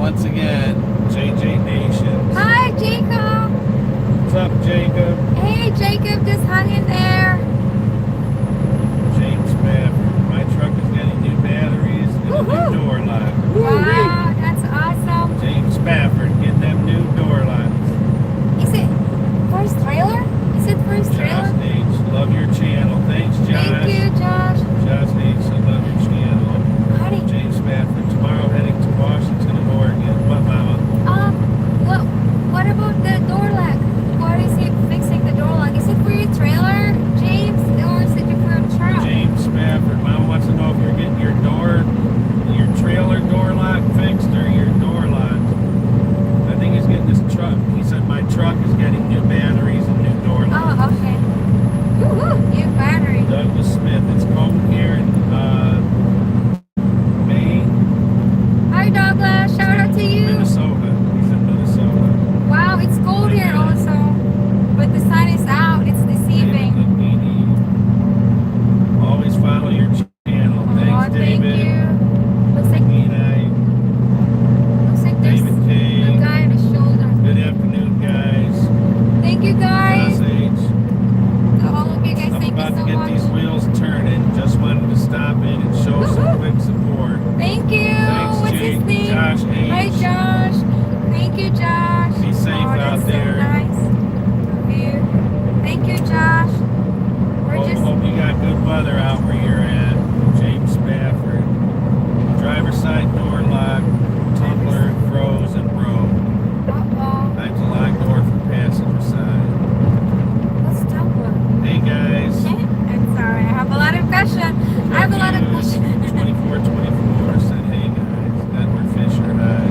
once again, JJ Nation. Hi, Jacob. What's up, Jacob? Hey, Jacob, just hung in there. James Spafford. My truck is getting new batteries and a new door lock. Wow, that's awesome. James Spafford, get them new door locks. Is it first trailer? Is it first trailer? Josh H, love your channel. Thanks, Josh. Thank you, Josh. Josh H, I love your channel. Howdy. James Spafford, tomorrow heading to Washington and Oregon. What, Mama? What about the door lock? What is he fixing the door lock? Is it for your trailer, James, or is it for a truck? James Spafford, Mama wants to know if you're getting your trailer door lock fixed or your door locked. I think he's getting his truck. He said my truck is getting new batteries and new door locks. Oh, okay. Woohoo, new battery. Douglas Smith, it's cold here in Maine. Hi, Douglas. Shout out to you. Minnesota. He's in Minnesota. Wow, it's cold here also, but the sun is out. It's deceiving. Always follow your channel. Thanks, Thank David. you. Looks like there's David K. a guy on the shoulder. Good afternoon, guys. Thank you, guys. Josh H. To all of you guys, I'm thank you about so to get much. these wheels turning. Just wanted to stop in and show some quick support. Thank you. Thanks, What's his name? Josh H. Hi, Josh. Thank you, Josh. Be safe out that's there. So nice of you. Thank you, Josh. Hope you got good weather out where you're at. James Spafford. Driver's side door lock. Tumbler froze and broke. Uh-oh. Time to lock door for passenger side. What's Tumblr? Hey guys. I'm sorry. I have a lot of questions. I have a lot of questions. 2424 said, hey guys. Edward Fisher, hi.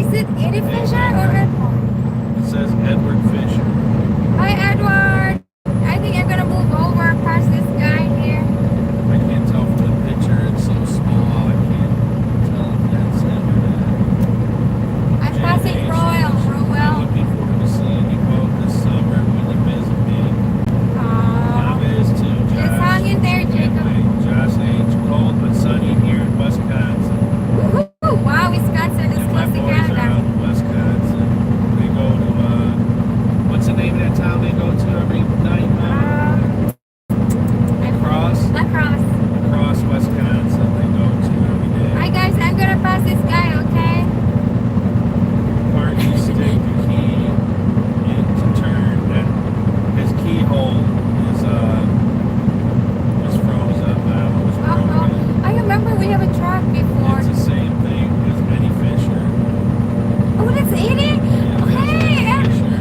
Is it Eddie Fisher or Edward? It says Edward Fisher. Hi, Edward. I think I'm gonna move over past this guy here. I can't tell from the picture, it's so small, I can't tell if that's him or not. I'm passing Royal. I'm looking forward to seeing you both this summer when you visit me. Mom is too, Josh. Just hang in there, Can't Jacob. wait. Josh H. Cold but sunny here in Wisconsin. Woohoo! Wow, Wisconsin is And my close to boys are Canada. out in Wisconsin. They go to, what's the name of that town they go to every night? Across Wisconsin they go to every day. Hi guys, I'm gonna pass this guy, okay? Party stick the key in to turn. That his keyhole is froze up now. It was broken. I remember we have a truck before. It's the same thing as Eddie Fisher. Oh, that's Eddie? Yeah, Oh, hey,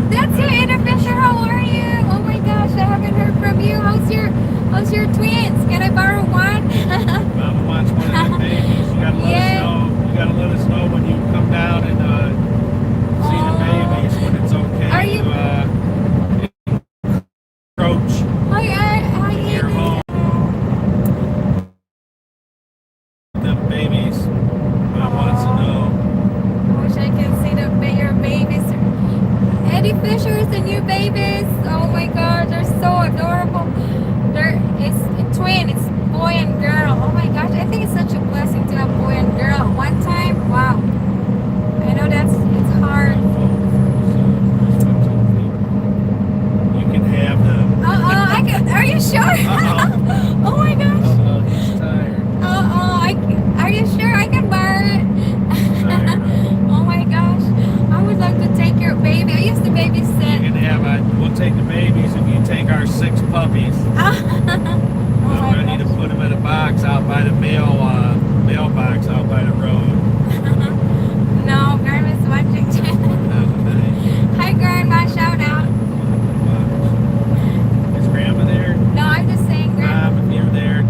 that's you, Eddie Fisher. How are you? Oh my gosh, I haven't heard from you. How's your twins? Can I borrow one? Mama wants one of them babies. You gotta let us know. You gotta let us know when you come down and see the babies when it's okay Are you- to approach Hi, your Eddie. home. Them babies. Mom wants to know. I wish I can see your babies. Eddie Fisher is the new babies. Oh my god, they're so adorable. It's a twin, it's boy and girl. Oh my gosh, I think it's such a blessing to have boy and girl at one time. Wow. I know it's hard. You can have them. Are you sure? Oh my gosh. He's tired. Are you sure I can borrow it? Oh my gosh. I would love to take your baby. I used to You babysit. can have we'll take the babies if you take our 6 puppies. I need to put them in a box out by the mailbox out by the road. No, Grandma's watching. Hi, Grandma. Shout out. Is Grandma there? No, I'm just saying, Grandma. If you're there,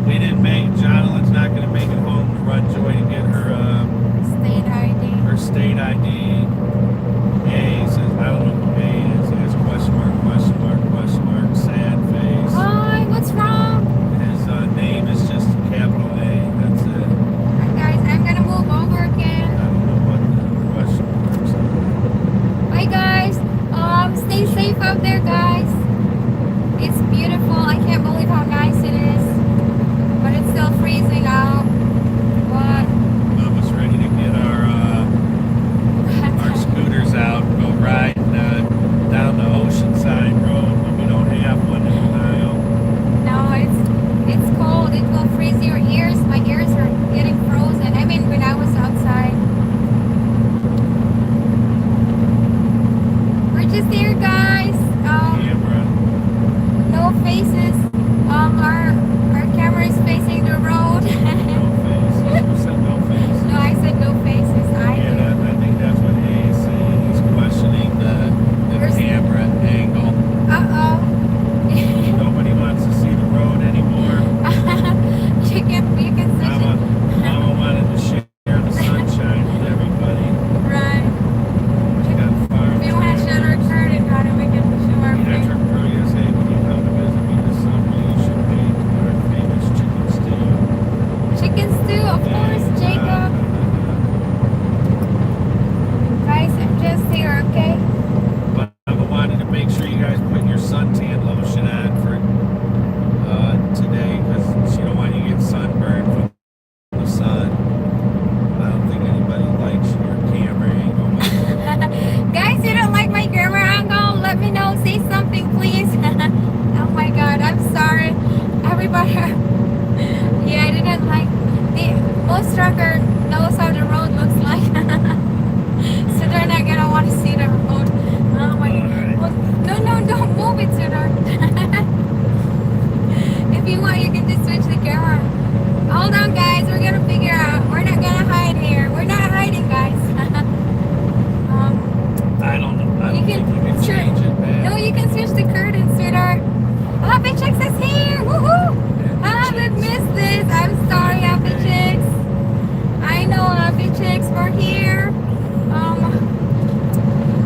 we didn't make, Jonathan's not going to make it home to run Joy to get her State ID. her state ID. A says, I don't know who A is. He has question mark, sad face. Hi, what's wrong? His name is just capital A. That's it. Guys, I'm gonna move over I again. don't know what the question marks are. Bye, guys. Stay safe out there, guys. It's beautiful. I can't believe how nice it is. But it's still freezing out. But Mama's most trucker knows how the road looks like. So they're not gonna want to see the road. Oh my god. Well, no, don't move it, sweetheart. If you want, you can just switch the camera. Hold on, guys. We're gonna figure out. We're not gonna hide here. We're not hiding, guys. I don't know. I don't think you can change it, man. No, you can switch the curtain, sweetheart. Happy Chicks is here! Woohoo! I haven't missed this. I'm sorry, Happy Chicks. I know, Happy Chicks, we're here.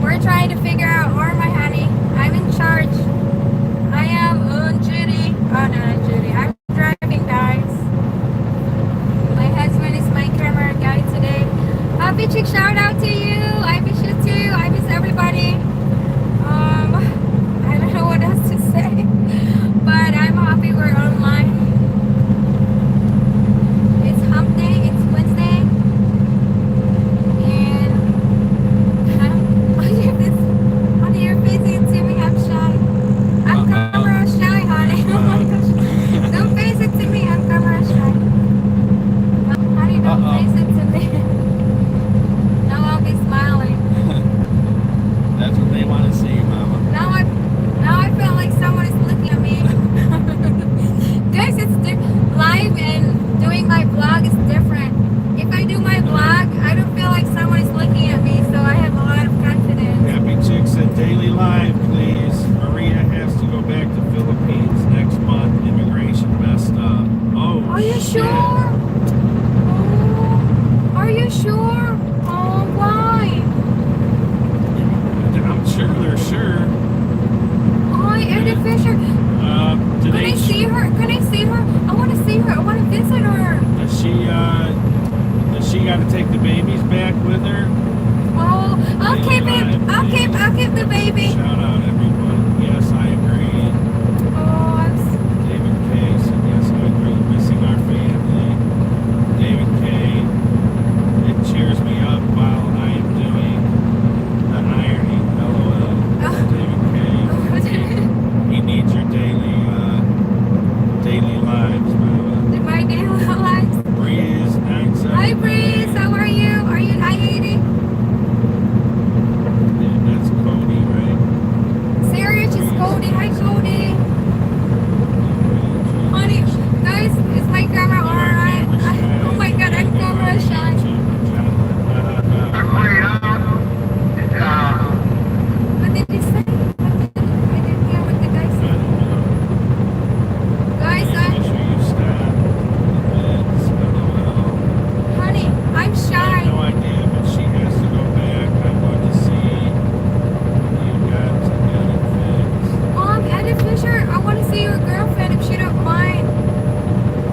We're trying to figure out where my honey. I'm in charge. I am on duty. Oh, no, not duty. I'm driving, guys. My husband is my camera guy today. Happy Chick, shout out to you. I miss you too. I miss everybody. I don't know what else to say, but I'm happy we're online. It's hump day. It's Wednesday, and honey, you're facing to me. I'm shy. I'm camera shy, honey. Oh my gosh! Don't face it to me. I'm camera shy. Honey, don't face it to me. Now I'll be smiling. That's what they want to see, Mama. Now I feel like someone is looking at me. Guys, it's live and doing my vlog is different. If I do my vlog, I don't feel like someone is looking at me, so I have a lot of confidence. Happy Chick said daily live, please. Maria has to go back to Philippines next month. Immigration messed up. Oh, Are you shit. sure? Oh, are you sure? Oh, why? I'm sure they're sure. Hi, Eddie Fisher. Can Today, I see her? Can I see her? I want to see her. I want to visit her. does she got to take the babies back with her? Oh, I'll Daily keep it. live, I'll please. keep the baby. Shout out everyone. Yes, I agree. Oh, David K said yes, I agree. Missing our family. David K. It cheers me up while I am doing the ironing. LOL. David K. He needs your daily lives, Mama. my daily lives. Breeze 97. Hi, Breeze. How are you? Are you 980? Yeah, that's Cody, right? Serious is Cody. Hi, Cody. Honey, guys, is my camera alright? Oh my god, I'm camera shy. What did he say? I didn't hear what the guy said. Guys, honey, I'm I shy. have no idea, but she has to go back. I want to see you got to get it fixed. Eddie Fisher, I want to see your girlfriend if she don't mind.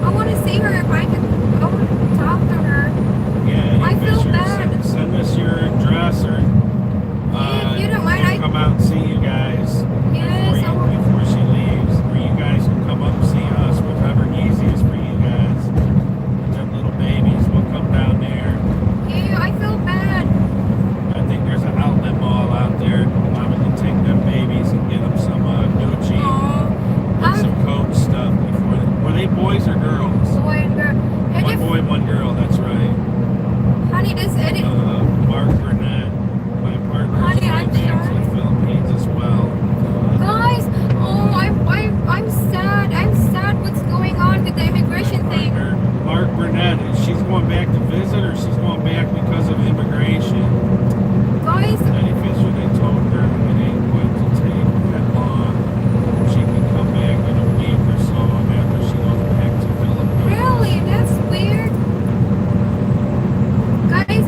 I want to see her if I can. I want to talk to her. Yeah, I feel Fisher, bad. Send us your address or If you don't mind, we'll come out and see you guys Yes, I want- before she leaves. Or you guys can come up and see us, whatever easiest for you guys. Them little babies, we'll come down there. Yeah, I feel bad. I think there's an outlet mall out there. Mama can take them babies and get them some Gucci and some Coke stuff before were they boys or girls? Boy and girl. And One boy, one girl, that's right. honey, this Eddie. Mark Burnett, my partner, Honey, I'm in the sorry. Philippines as well. Guys, I'm sad. I'm sad what's going on with the immigration thing. Partner, Mark Burnett, she's going back to visit or she's going back because of immigration. Guys, Eddie Fisher, they told her it ain't going to take that long. She can come back in a week or so after she goes back to Philippines. really, that's weird. Guys,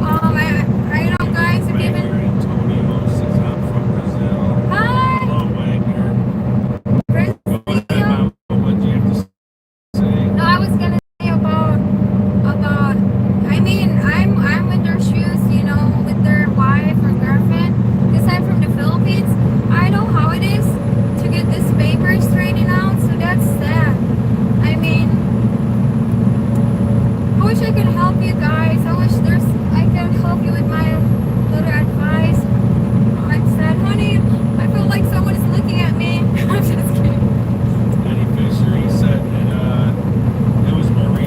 I know, guys, if you've been. Antonio says I'm from Brazil. Hi, Hello, Wagner. Go ahead, Brazil. Mama. What do you have to say? No, I was gonna say about. I mean, I'm in their shoes, you know, with their wife or girlfriend. Because I'm from the Philippines. I know how it is to get this paper straightened out, so that's sad. I mean, I wish I could help you guys. I can help you with my little advice. I'm sad, honey. I feel like someone is looking at me. I'm just kidding. Eddie Fisher, he said that it was Maria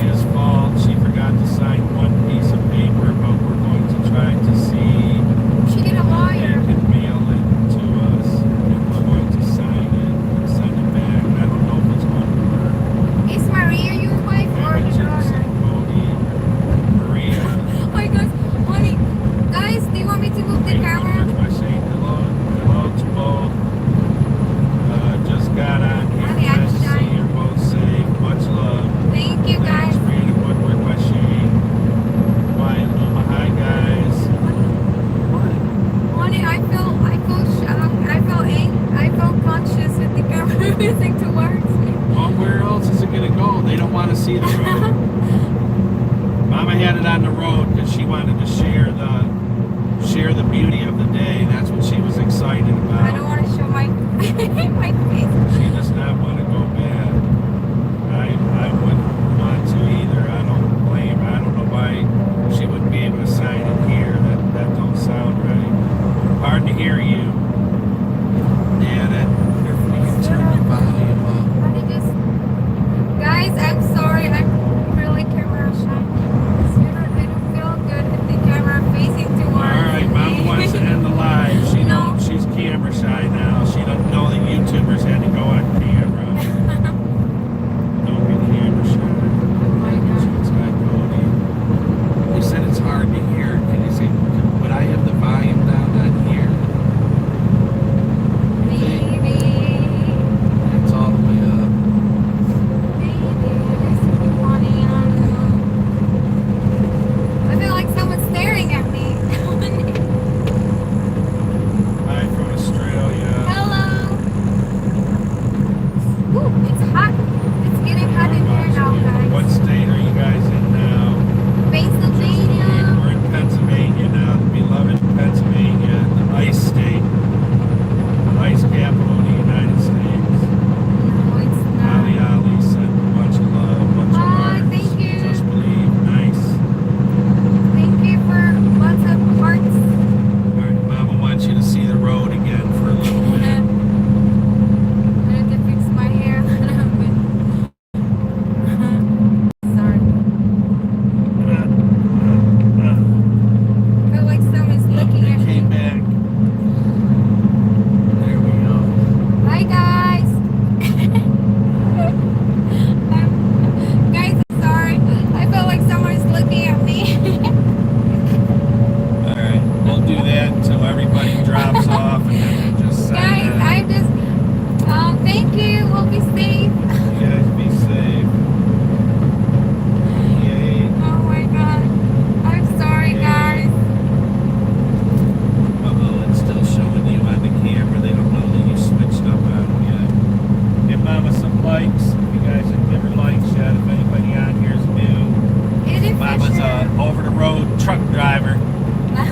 a over-the-road truck driver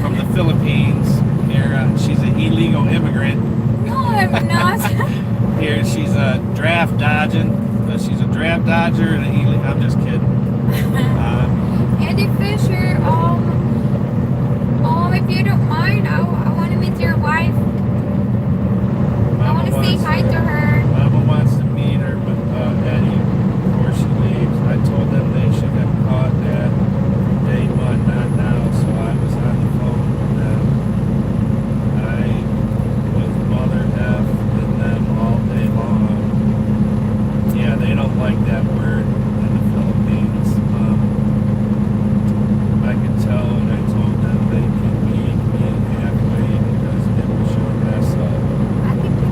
from the Philippines. Here, she's an illegal immigrant. No, I'm not. Here, she's a draft dodging. She's a draft dodger and an illegal. I'm just kidding. Eddie Fisher, if you don't mind, I want to meet your wife. I want to say hi to her. Mama wants to meet her, but Eddie, before she leaves, I told them they should have caught that day one, not now. So I was on the phone with them. I was mother F and them all day long. Yeah, they don't like that word in the Philippines. I could tell, and I told them they can meet me halfway because it was your mess up.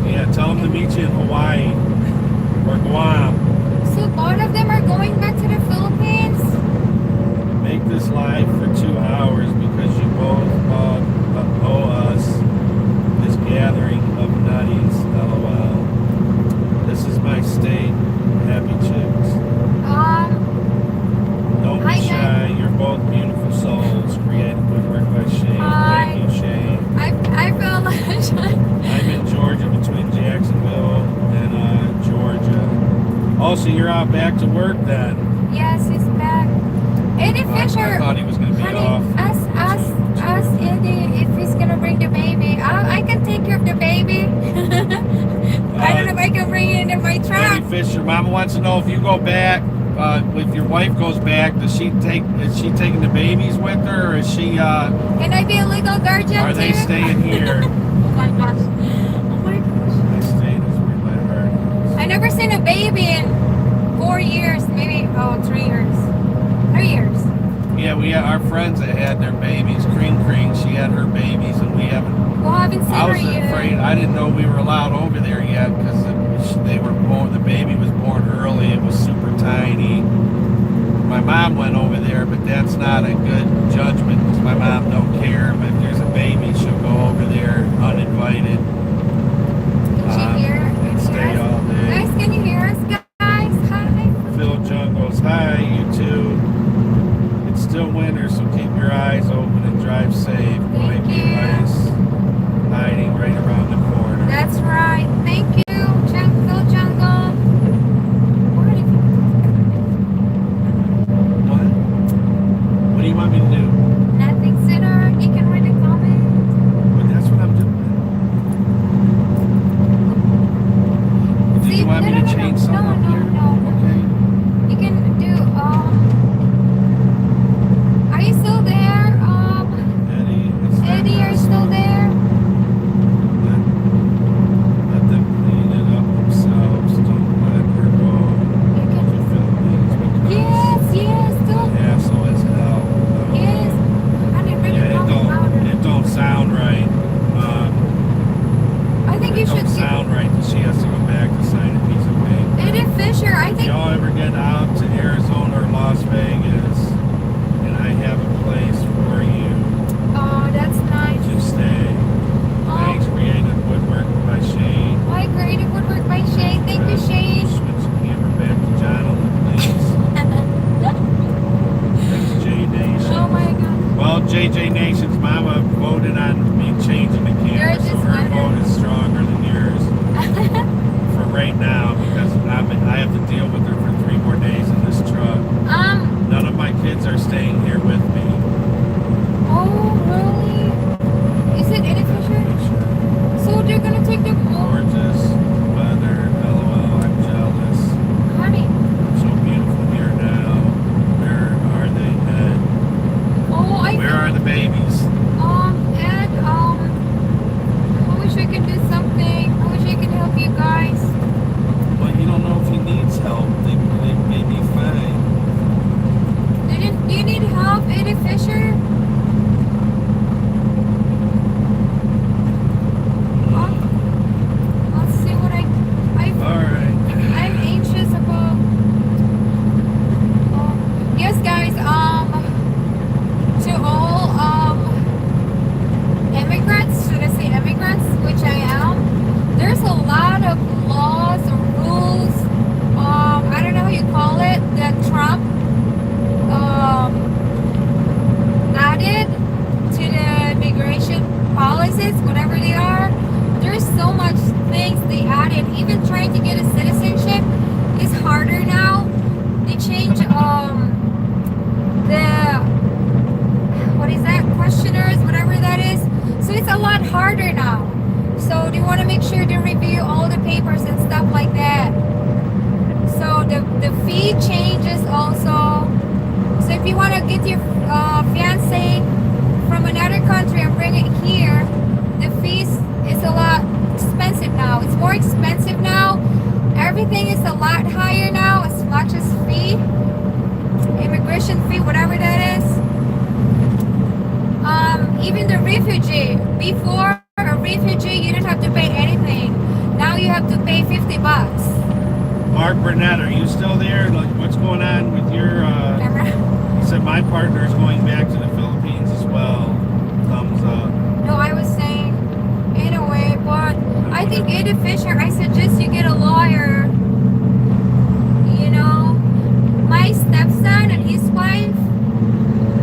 Yeah, tell them to meet you in Hawaii or Guam. So both of them are going back to the Philippines? Make this live for 2 hours because you both owe us this gathering of nutties. LOL. This is my state. Happy chicks. Don't be shy. You're both beautiful souls. Created good work by Shane. Thank you, Shane. I feel like I'm in Georgia between Jacksonville and Georgia. Oh, so you're out back to work then? yes, he's back. Eddie Fisher. I thought he was going to be Honey, off. ask Eddie if he's gonna bring the baby. I can take care of the baby. I don't know if I can bring it in my truck. Eddie Fisher, Mama wants to know if you go back, if your wife goes back, is she taking the babies with her, or is she, Can I be a legal guardian are they too? staying here? Oh my gosh. Oh my gosh. I stayed as weird by her. I never seen a baby in 4 years, maybe 3 years. 3 years. Yeah, we had our friends that had their babies. Kring, she had her babies, and we haven't. Well, I haven't seen I her was yet. afraid. I didn't know we were allowed over there yet because they were born. The baby was born early. It was super tiny. My mom went over there, but that's not a good judgment because my mom don't care. But if there's a baby, she'll go over there uninvited Can she hear? and stay all day. Guys, can you hear us, guys? Hi. Phil Jungles, hi, you two. It's still winter, so keep your eyes open and drive safe. Might be you. ice hiding right around the corner. That's right. Thank you, Phil Jungle. What if What? What do you want me to do? nothing, Sinner? You can read the comment. But that's what I'm doing. Did you want me to change something up here? No. Okay. You can do, are you still there? Eddie, are you still there? Let them clean it up themselves. Don't let her go You to can, the Philippines because yes, still. asshole as hell. Yes. I didn't really Yeah, know louder. it don't sound right. I think you It should don't sound right that she has to go back to sign a piece of paper. Eddie Fisher, I If think. y'all ever get out to Arizona or Las Vegas, and I have a place for you, Oh, that's nice. just stay. Thanks, Creative Woodwork by Shane. My creative woodwork by Shane. Thank you, Shane. Switch the camera back to Jonathan, please. Thanks, J Nation. Oh my god. Well, JJ Nation's mama voted on me changing the camera, Yours so is her better. vote is stronger than yours for right now because I have to deal with her for 3 more days in this truck. None of my kids are staying here with me. Oh, really? Is it Eddie Fisher? So they're gonna take them home? Gorgeous weather. LOL, I'm jealous. Honey. So beautiful here now. Where are they, Ed? Oh, Where are the babies? Ed, I wish I could do something. I wish I could help you guys. Well, you don't know if he needs help. They may be fine. Do you need help, Eddie Fisher? Let's see what All right. I'm anxious about. Yes, guys. To all immigrants, should I say immigrants, which I am. There's a lot of laws or rules. I don't know how you call it. That Trump So they want to make sure they review all the papers and stuff like that. So the fee changes also. So if you want to get your fiance from another country and bring it here, the fees is a lot expensive now. It's more expensive now. Everything is a lot higher now as much as fee, immigration fee, whatever that is. Even the refugee. Before a refugee, you didn't have to pay anything. Now you have to pay $50. Mark Burnett, are you still there? Like, what's going on with your? Remember? He said my partner is going back to the Philippines as well. Thumbs up. No, I was saying in a way, but I think Eddie Fisher, I suggest you get a lawyer. You know, my stepson and his wife,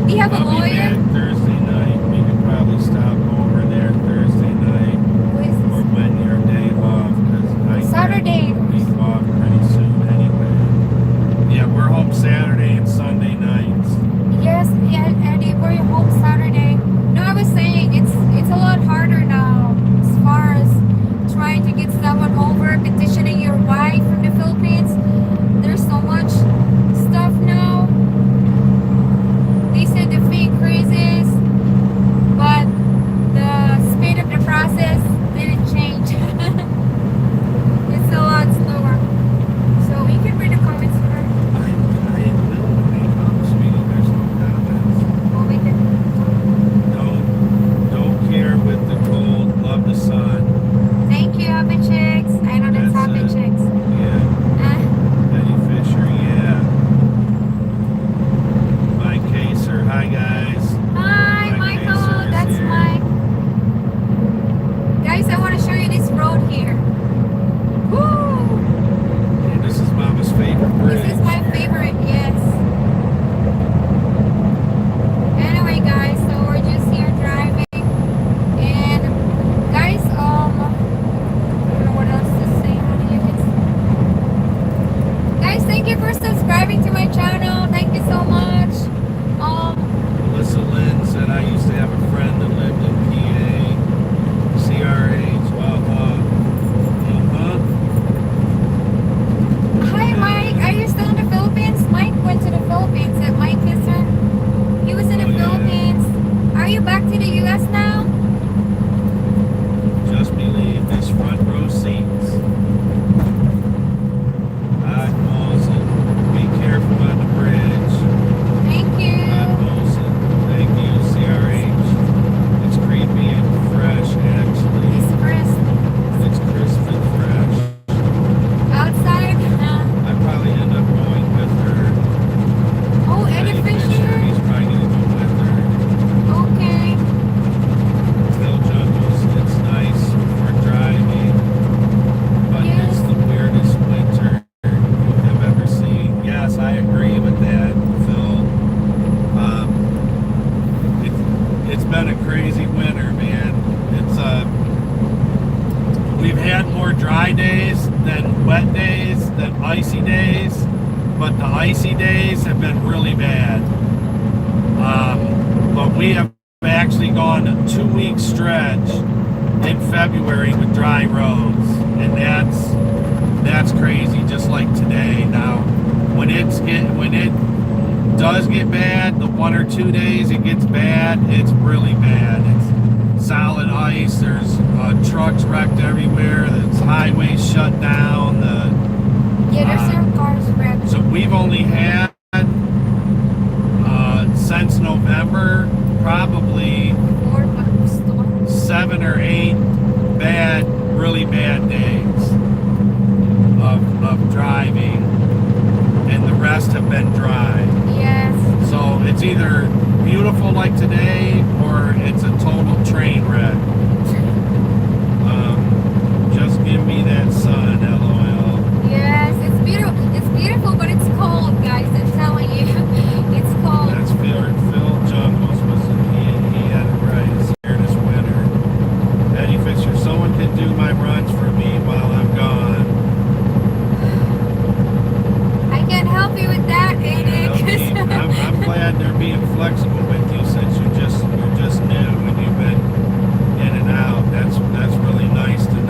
they have a I'll be lawyer. back Thursday night. We could probably stop over there Thursday night Who is or this? when your day off, because I Saturday. be off pretty soon anyway. Yeah, we're home Saturday and Sunday nights. Yes, yeah, Eddie, we're home Saturday. No, I was saying it's a lot harder now as far as trying to get someone over, petitioning your wife from the Philippines. There's so much stuff now. They said the fee increases, but the speed of the process didn't change. It's a lot slower. So you can read the comments for her. I will make up, sweetie. There's no comments. Well, we can. Don't care with the cold. Love the sun. Thank you, Happy Chicks. I know that's Happy it. Chicks. Yeah. Eddie Fisher, yeah. Mike Kaser, hi guys. Hi, Mike Michael. Kaser is That's here. Mike. Guys, I want to show you this road here. Woo! Hey, this is Mama's favorite bridge. This is my favorite, yes. Anyway, guys, so we're just here driving. And, guys, I don't know what else to say. How do you guys, thank you for subscribing to my channel. Thank you so much. Melissa Lynn said I used to have a friend that lived in PA. CRH. Hi, Mike. Are you still in the Philippines? Mike went to the Philippines. At Mike Kisser. He was in the Oh, yeah. Philippines. Are you back to the U.S. now? Just believe this front row seats. Hot Molson. Be careful on the bridge. Thank you. Hot Molson. Thank you, CRH. It's creepy and fresh, actually. It's crisp. It's crisp and fresh. Outside. I probably end up going with her. Oh, Eddie Fisher. He's probably going to go with her. Okay. Hill jungles, it's nice for driving, but Yes. it's the weirdest winter I've ever seen. Yes, I agree with that, Phil. It's been a crazy winter, man. We've had more dry days than wet days, than icy days, but the icy days have been really bad. But we have actually gone a 2-week stretch in February with dry roads, and that's crazy. Just like today. Now, when it does get bad, the 1 or 2 days it gets bad, it's really bad. It's solid ice. There's trucks wrecked everywhere. There's highways shut down. Yeah, there's some cars wrecked. So we've only had since November probably 4 storms. 7 or 8 really bad days of driving, and the rest have been dry. Yes. So it's either beautiful like today or it's a total train wreck. Just give me that sun, LOL. Yes, it's beautiful. It's beautiful, but it's cold, guys. I'm telling you, it's cold. That's Phil Jungles he had it right. It's here this winter. Eddie Fisher, someone can do my runs for me while I'm gone. I can't help you with that, Eddie. I'm glad they're being flexible with you since you're just new and you've been in and out. That's really nice to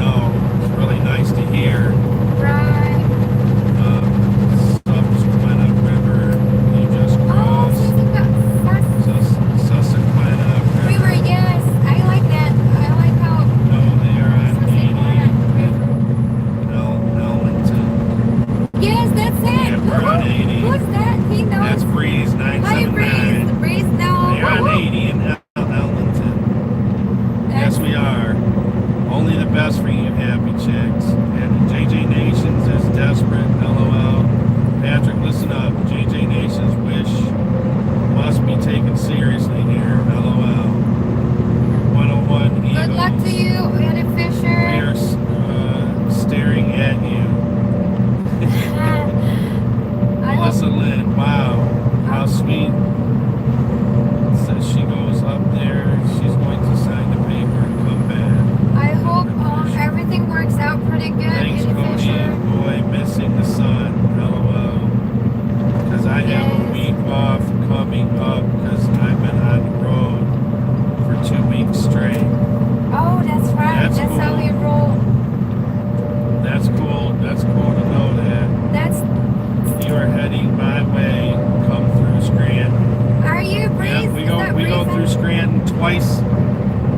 through Scranton twice,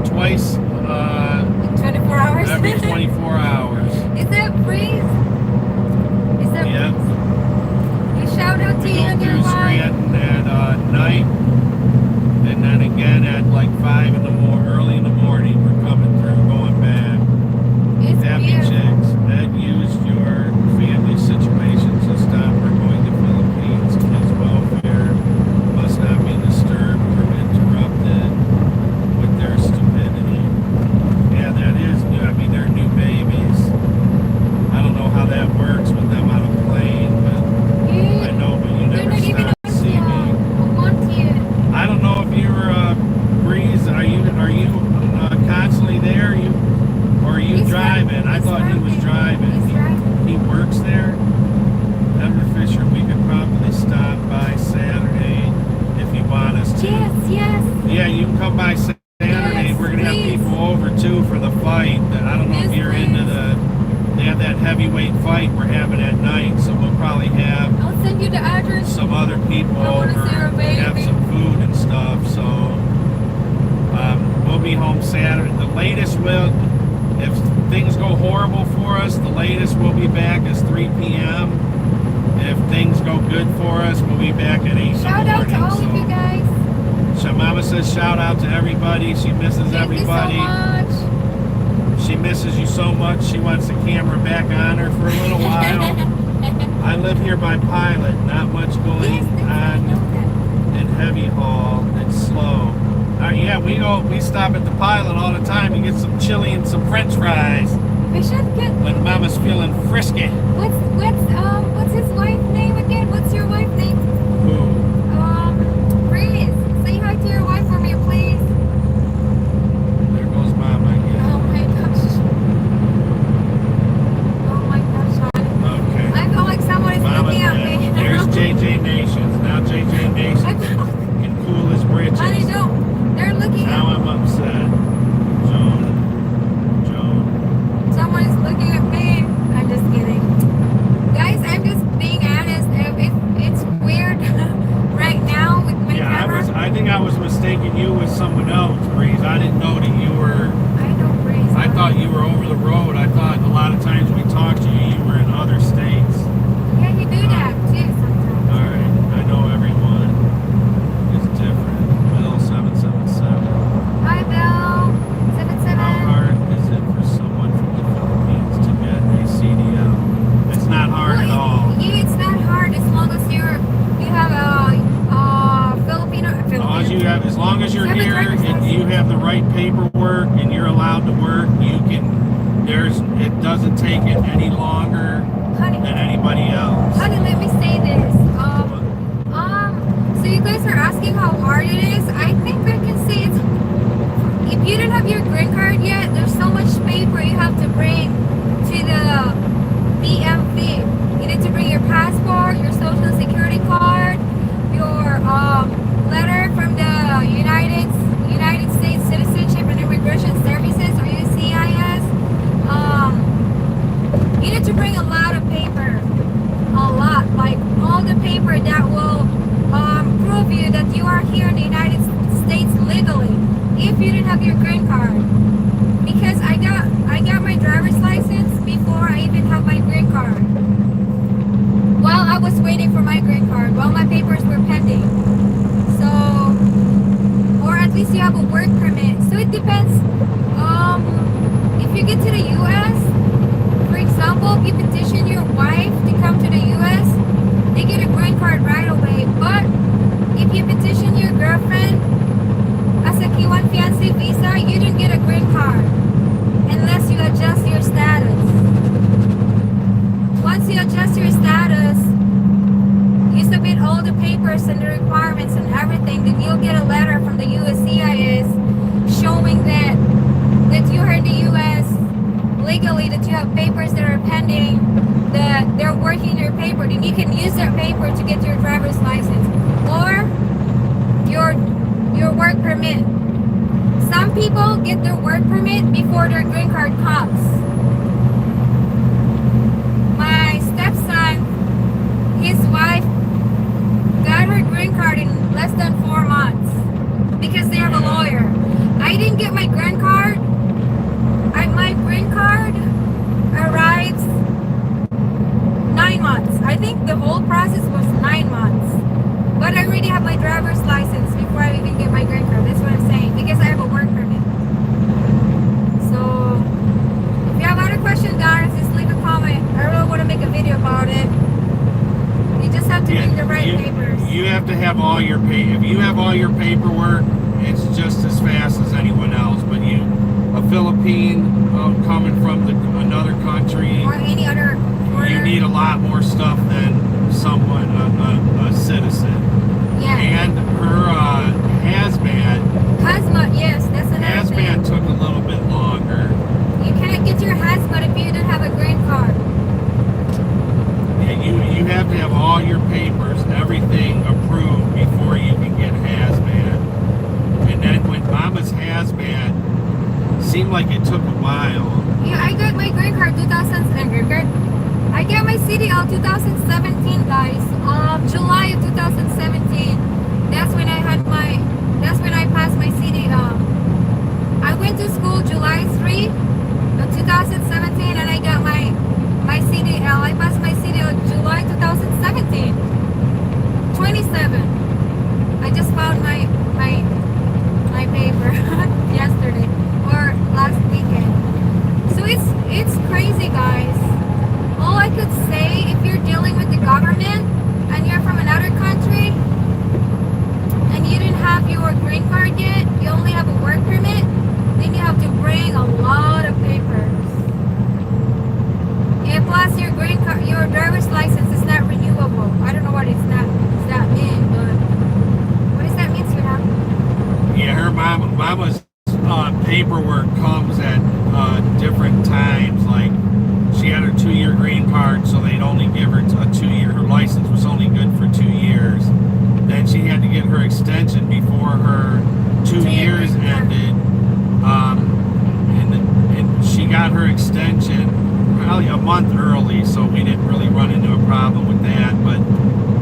24 hours. every 24 hours. Is that freeze? Is that Yep. freeze? You shout out to We you go and your through wife. Scranton at night, and then again at like 5 in the morning, early in the morning. We're coming through, going back. It's Happy beautiful. chicks. Ed used your family situations to stop her going to Philippines. Kids' welfare must not be disturbed or interrupted with their stupidity. Yeah, that is new. I mean, they're new babies. I don't know how that works with them on a plane, but I know, but you They're never not even stop to see me. want you. I don't know if you're Breeze. Are you constantly there? Or are you He's driving? I He's thought he was driving. He's driving. He works there. Edward Fisher, we could probably stop by Saturday if you want us to. Yes, yes. Yeah, you can come by Saturday. Yes, We're gonna have please. people over too for the fight. I don't know Yes, if you're please. into they have that heavyweight fight we're having at night, so we'll probably have I'll send you the address. some other people I wanna over, see her baby. have some food and stuff. So we'll be home Saturday. The latest if things go horrible for us, the latest we'll be back is 3 p.m. If things go good for us, we'll be back at 8 in the Shout out morning. to all of you guys. Mama says shout out to everybody. She misses Thank everybody. you so much. She misses you so much. She wants the camera back on her for a little while. I live here by Pilot. Not much going Yes, I on know that. in Heavy Hall. It's slow. Yeah, we stop at the Pilot all the time and get some chili and some French fries We should get. when Mama's feeling frisky. What's his wife's name again? What's your wife's name? Ooh, Breeze. Say hi to your wife for me, please. there goes Mama again. Oh my gosh. Oh my gosh, honey. Okay. I feel like someone is Mama's looking at back. me. There's JJ Nations. Now JJ Nations can cool his britches. Honey, don't. They're looking Now at me. I'm upset. Joan. Someone is looking at me. I'm just kidding. Guys, I'm just being honest. It's weird right now with my Yeah, camera. I think I was mistaking you with someone else, Breeze. I didn't know that you were. I know Breeze. I thought you were over the road. I thought a lot of times we talked to you, you were in other states. Yeah, you do that too sometimes. All right, I know everyone is different. Bill 777. Hi, Bill. 77. How hard is it for someone from the Philippines to get a CDL? It's not hard at all. It's not hard as long as you have a Filipino. As long as you're You have a here driver's and you license. have the right paperwork and you're allowed to work, it doesn't take it any longer Honey, than anybody else. honey, let me say this. So you guys are asking how hard it is. I think I can say it's. If you don't have your green card yet, there's so much paper you have to bring to the BMV. You need to bring your passport, your social security card, your letter from the United States Citizenship and Immigration Services or USCIS. You need to bring a lot of paper, like all the paper that will prove you that you are here in the United States legally. If you didn't have your green card, because I got my driver's license before I even have my green card. While I was waiting for my green card, while my papers were pending. So, or at least you have a work permit. So it depends. If you get to the U.S., for example, if you petition your wife to come to the U.S., they get a green card right away. But if you petition your girlfriend as a K1 fiancé visa, you don't get a green card unless you adjust your status. Once you adjust your status, you submit all the papers and the requirements and everything, then you'll get a letter from the USCIS showing that you're in the US legally, that you have papers that are pending, that they're working your paper, then you can use that paper to get your driver's license or your work permit. Some people get their work permit before their green card comes. My stepson, his wife got her green card in less than 4 months. because they have a lawyer. I didn't get my green card. My green card arrives 9 months. I think the whole process was 9 months. But I already have my driver's license before I even get my green card. That's what I'm saying. Because I have a work permit. So, if you have other questions, guys, just leave a comment. I really want to make a video about it. You just have to bring the right papers. You have to have all your if you have all your paperwork, it's just as fast as anyone else. But a Philippine coming from another country, Or any other foreigner. you need a lot more stuff than someone, a citizen. Yeah. And her hazmat. Hazmat, yes, that's another thing. Hazmat took a little bit longer. You can't get your hazmat if you don't have a green card. Yeah, you have to have all your papers, everything approved before you can get hazmat. And then when Mama's hazmat, seemed like it took a while. Yeah, I got my green card 2007. I got my CDL 2017, guys. July of 2017. That's when I passed my CDL. I went to school July 3 of 2017 and I got my CDL. I passed my CDL July 2017. 27. I just found my paper yesterday or last weekend. So it's crazy, guys. All I could say, if you're dealing with the government and you're from another country and you didn't have your green card yet, you only have a work permit, then you have to bring a lot of papers. And plus your green card, your driver's license is not renewable. I don't know what does that mean, but what does that mean, sweetheart? Yeah, her mama's paperwork comes at different times. Like, she had her 2-year green card, so they'd only give her a 2-year. Her license was only good for 2 years. Then she had to get her extension before her 2 years ended. And she got her extension probably a month early, so we didn't really run into a problem with that. But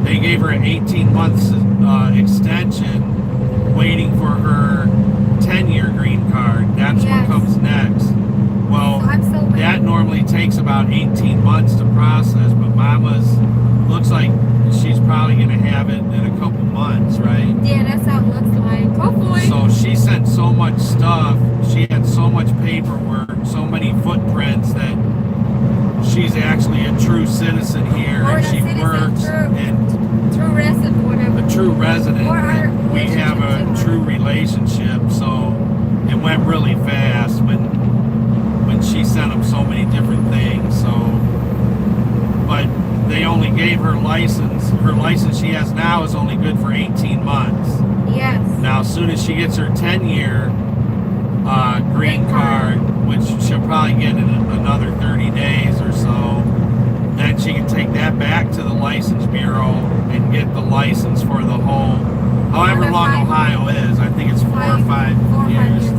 they gave her an 18 months extension, waiting for her 10-year green card. That's what comes next. Well, that normally takes about 18 months to process, but Mama's looks like she's probably going to have it in a couple months, right? Yeah, that's how it looks like. Hopefully. So she sent so much stuff. She had so much paperwork, so many footprints that she's actually a true citizen here, or and she works true resident, whatever. a true resident. Or We have a true relationship, so it went really fast when she sent them so many different things. So, but they only gave her license. Her license she has now is only good for 18 months. Yes. Now, as soon as she gets her 10-year green card, which she'll probably get in another 30 days or so, then she can take that back to the license bureau and get the license for the whole, however long Ohio is. I think it's 4 or 5 years.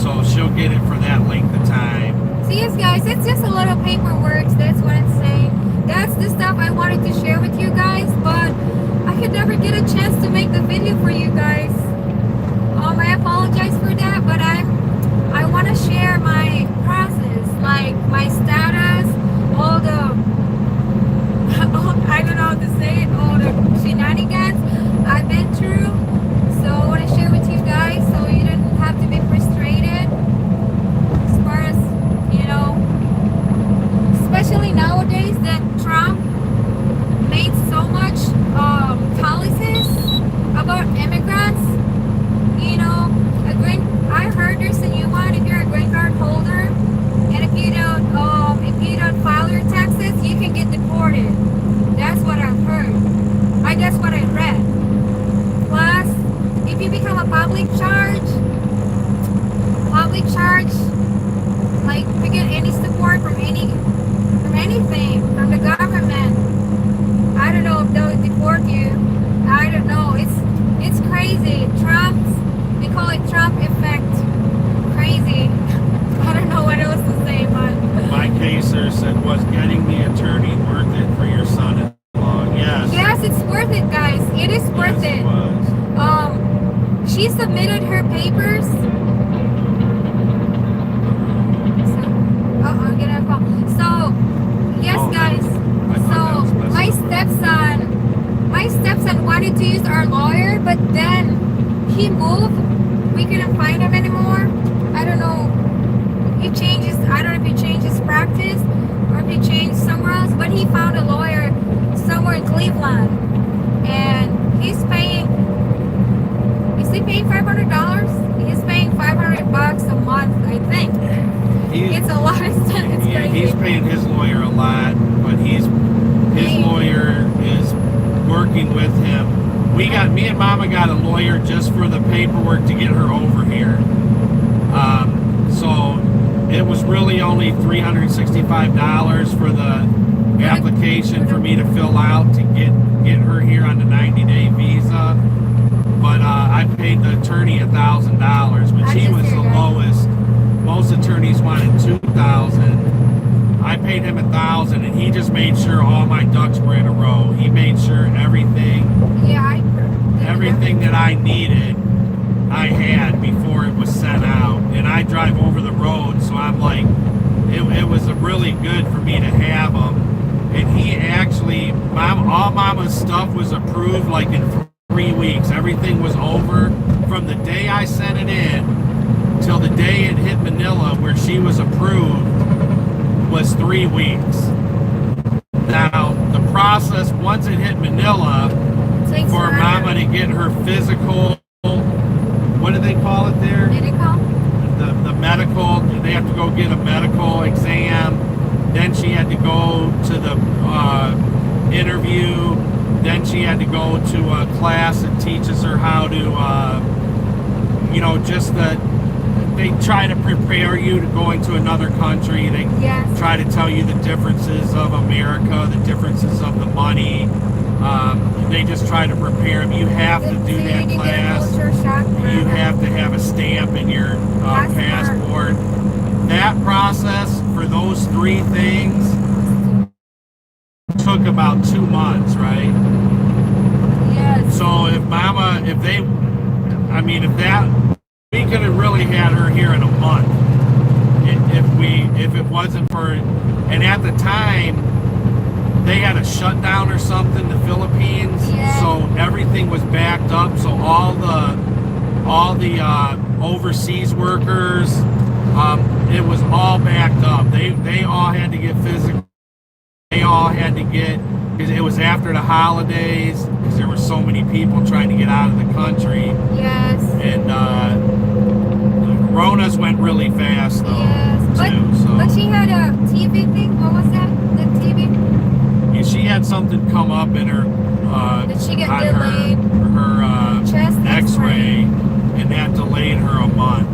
So she'll get it for that length of time. So yes, guys, it's just a little paperwork. That's what I'm saying. That's the stuff I wanted to share with you guys, but I could never get a chance to make the video for you guys. I apologize for that, but I want to share my process, like my status, all the I don't know how to say it, all the shenanigans I've been through. So I want to share with you guys so you don't have to be frustrated as far as, especially nowadays that Trump made so much policies about immigrants. I heard there's a new one. If you're a green card holder and if you don't file your taxes, you can get deported. That's what I've heard. That's what I read. Plus, if you become a public charge, like to get any support from anything from the government, I don't know if they'll deport you. I don't know. It's crazy. They call it Trump effect. Crazy. I don't know what else to say, but My caser said, was getting the attorney worth it for your son-in-law? Yes. Yes, it's worth it, guys. It is worth Yes, it. was. she submitted her papers. So, I'm getting a call. So, yes, Oh, guys. I thought So, that was my stepson wanted to use our lawyer, but then he moved. We couldn't find him anymore. I don't know. He changes. I don't know if he changed his practice or if he changed somewhere else. But he found a lawyer somewhere in Cleveland, and he's paying. Is he paying $500? He's paying $500 a month, I think. It's a lot. It's Yeah, crazy. he's paying his lawyer a lot, but his lawyer is working with him. Me and Mama got a lawyer just for the paperwork to get her over here. So it was really only $365 for the application for me to fill out to get her here on the 90-day visa. But I paid the attorney $1,000, which he was the lowest. Most attorneys wanted $2,000. I paid him $1,000, and he just made sure all my ducks were in a row. He made sure everything that I needed, I had before it was sent out. And I drive over the road, so I'm like, it was really good for me to have him. And he actually, all Mama's stuff was approved like in 3 weeks. Everything was over from the day I sent it in till the day it hit Manila, where she was approved, was 3 weeks. Now, the process, once it hit Manila, for Mama to get her physical, what do they call it there? Medical? The medical, they have to go get a medical exam. Then she had to go to the interview. Then she had to go to a class that teaches her how to, they try to prepare you to go into another country. They try to tell you the differences of America, the differences of the money. They just try to prepare them. You have to do that class. You have to have a stamp in your passport. That process for those 3 things took about 2 months, right? Yes. So we could have really had her here in a month if it wasn't for, and at the time they had a shutdown or something, the Philippines, so everything was backed up. So all the overseas workers, it was all backed up. They all had to get physical. They all had to get, because it was after the holidays, because there were so many people trying to get out of the country. Yes. And Coronas went really fast though. Yes. But she had a TV thing. What was that? The TV? Yeah, she had something come up in her Did she get on delayed? her Chest X-ray, and that delayed her a month.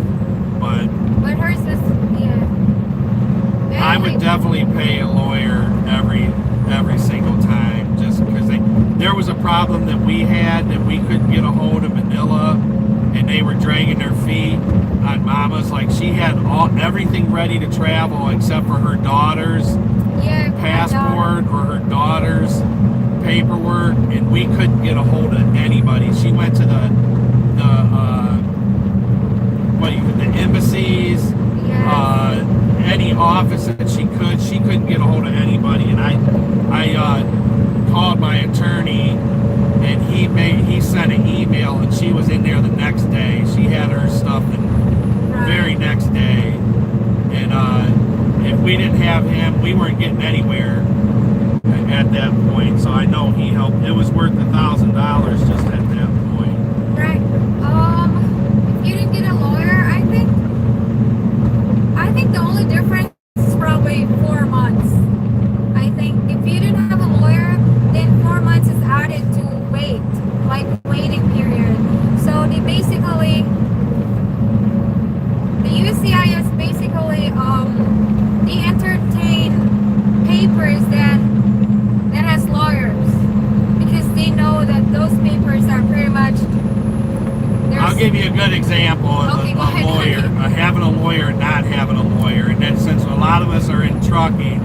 But hers is I would definitely pay a lawyer every single time, just because there was a problem that we had that we couldn't get a hold of Manila, and they were dragging their feet on Mama's. Like, she had everything ready to travel except for her daughter's passport or her daughter's paperwork, and we couldn't get a hold of anybody. She went to the embassies, any office that she couldn't get a hold of anybody. And I called my attorney, and he sent an email, and she was in there the next day. She had her stuff the very next day. And if we didn't have him, we weren't getting anywhere at that point. So I know he helped. It was worth $1,000 just at that point. Right. If you didn't get a lawyer, I think the only difference is probably 4 months. I think if you didn't have a lawyer, then 4 months is added to waiting period. So the USCIS basically they entertain papers that has lawyers, because they know that those papers are pretty much. I'll give you a good example of a lawyer, having a lawyer and not having a lawyer. And that, since a lot of us are in trucking,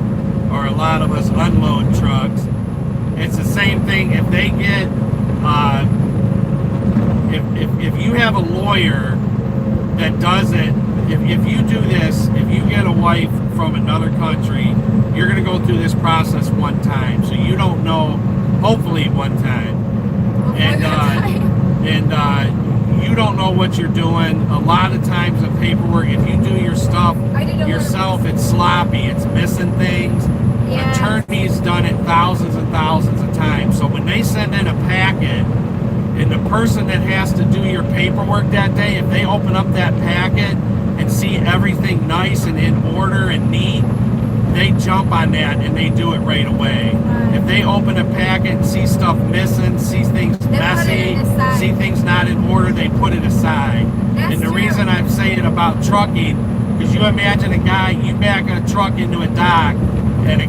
or a lot of us unload trucks, it's the same thing. If they get if you have a lawyer that does it, if you do this, if you get a wife from another country, you're going to go through this process one time, so you don't know, hopefully one time, and you don't know what you're doing. A lot of times the paperwork, if you do your stuff yourself, it's sloppy, it's missing things. Yeah. Attorneys done it thousands and thousands of times, so when they send in a packet, and the person that has to do your paperwork that day, if they open up that packet and see everything nice and in order and neat, they jump on that and they do it right away. Right. If they open a packet and see stuff missing, see things messy, see things not in order, they put it aside. That's and the true. reason I'm saying about trucking, because you imagine a guy, you back a truck into a dock, and a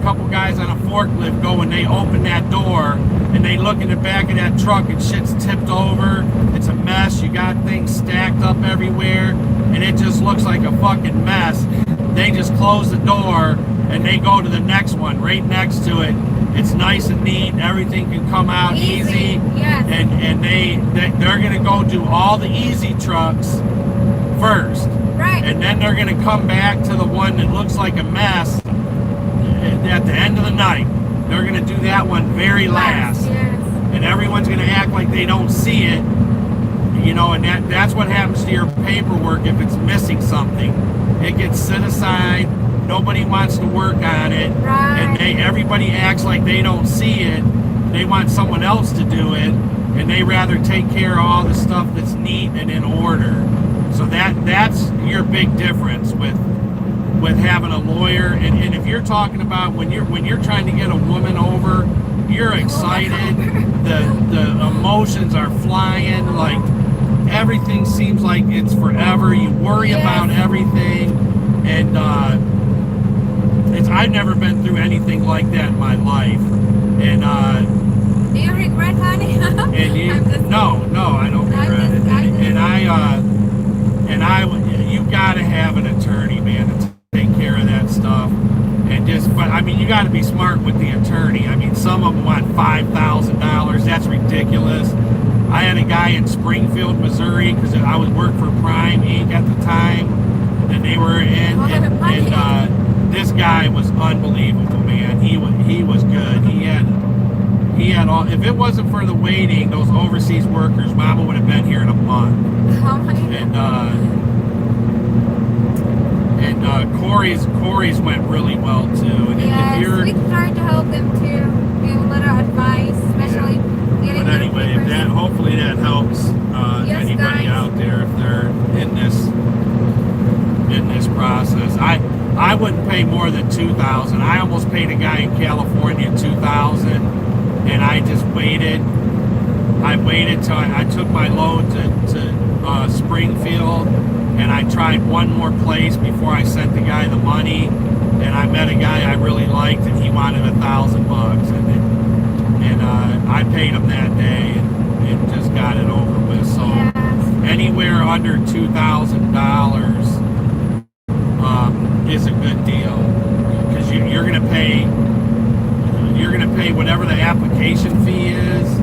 couple guys on a forklift go and they open that door and they look in the back of that truck and shit's tipped over. It's a mess. You got things stacked up everywhere and it just looks like a fucking mess. They just close the door and they go to the next one right next to it. It's nice and neat. Everything can come out easy. Yes. And they're gonna go do all the easy trucks first. Right. And then they're gonna come back to the one that looks like a mess at the end of the night. They're going to do that one very last. Yes. And everyone's going to act like they don't see it. You know, and that's what happens to your paperwork if it's missing something. It gets set aside. Nobody wants to work on it. Right. And everybody acts like they don't see it. They want someone else to do it. And they rather take care of all the stuff that's neat and in order. So that's your big difference with having a lawyer. And if you're talking about when you're trying to get a woman over, you're excited, the emotions are flying, like everything seems like it's forever. You worry about everything, and I've never been through anything like that in my life. And do you regret, honey? no, I don't regret it. You gotta have an attorney, man, to take care of that stuff. But I mean, you got to be smart with the attorney. I mean, some of them want $5,000. That's ridiculous. I had a guy in Springfield, Missouri, because I was working for Prime Inc. at the time, and they were in. And this guy was unbelievable, man. He was good. He had all. If it wasn't for the waiting, those overseas workers, Mama would have been here in a month. Oh my God. Corey's went really well too. And yes, if you're, we tried to help them too, give a little advice, especially getting but anyway, their papers. hopefully that helps Yes, anybody guys. out there if they're in this process. I wouldn't pay more than $2,000. I almost paid a guy in California $2,000, and I just waited. I waited till I took my load to Springfield. And I tried one more place before I sent the guy the money, and I met a guy I really liked, and he wanted $1,000, and I paid him that day, and just got it over with. So anywhere under $2,000 is a good deal, because you're gonna pay whatever the application fee is,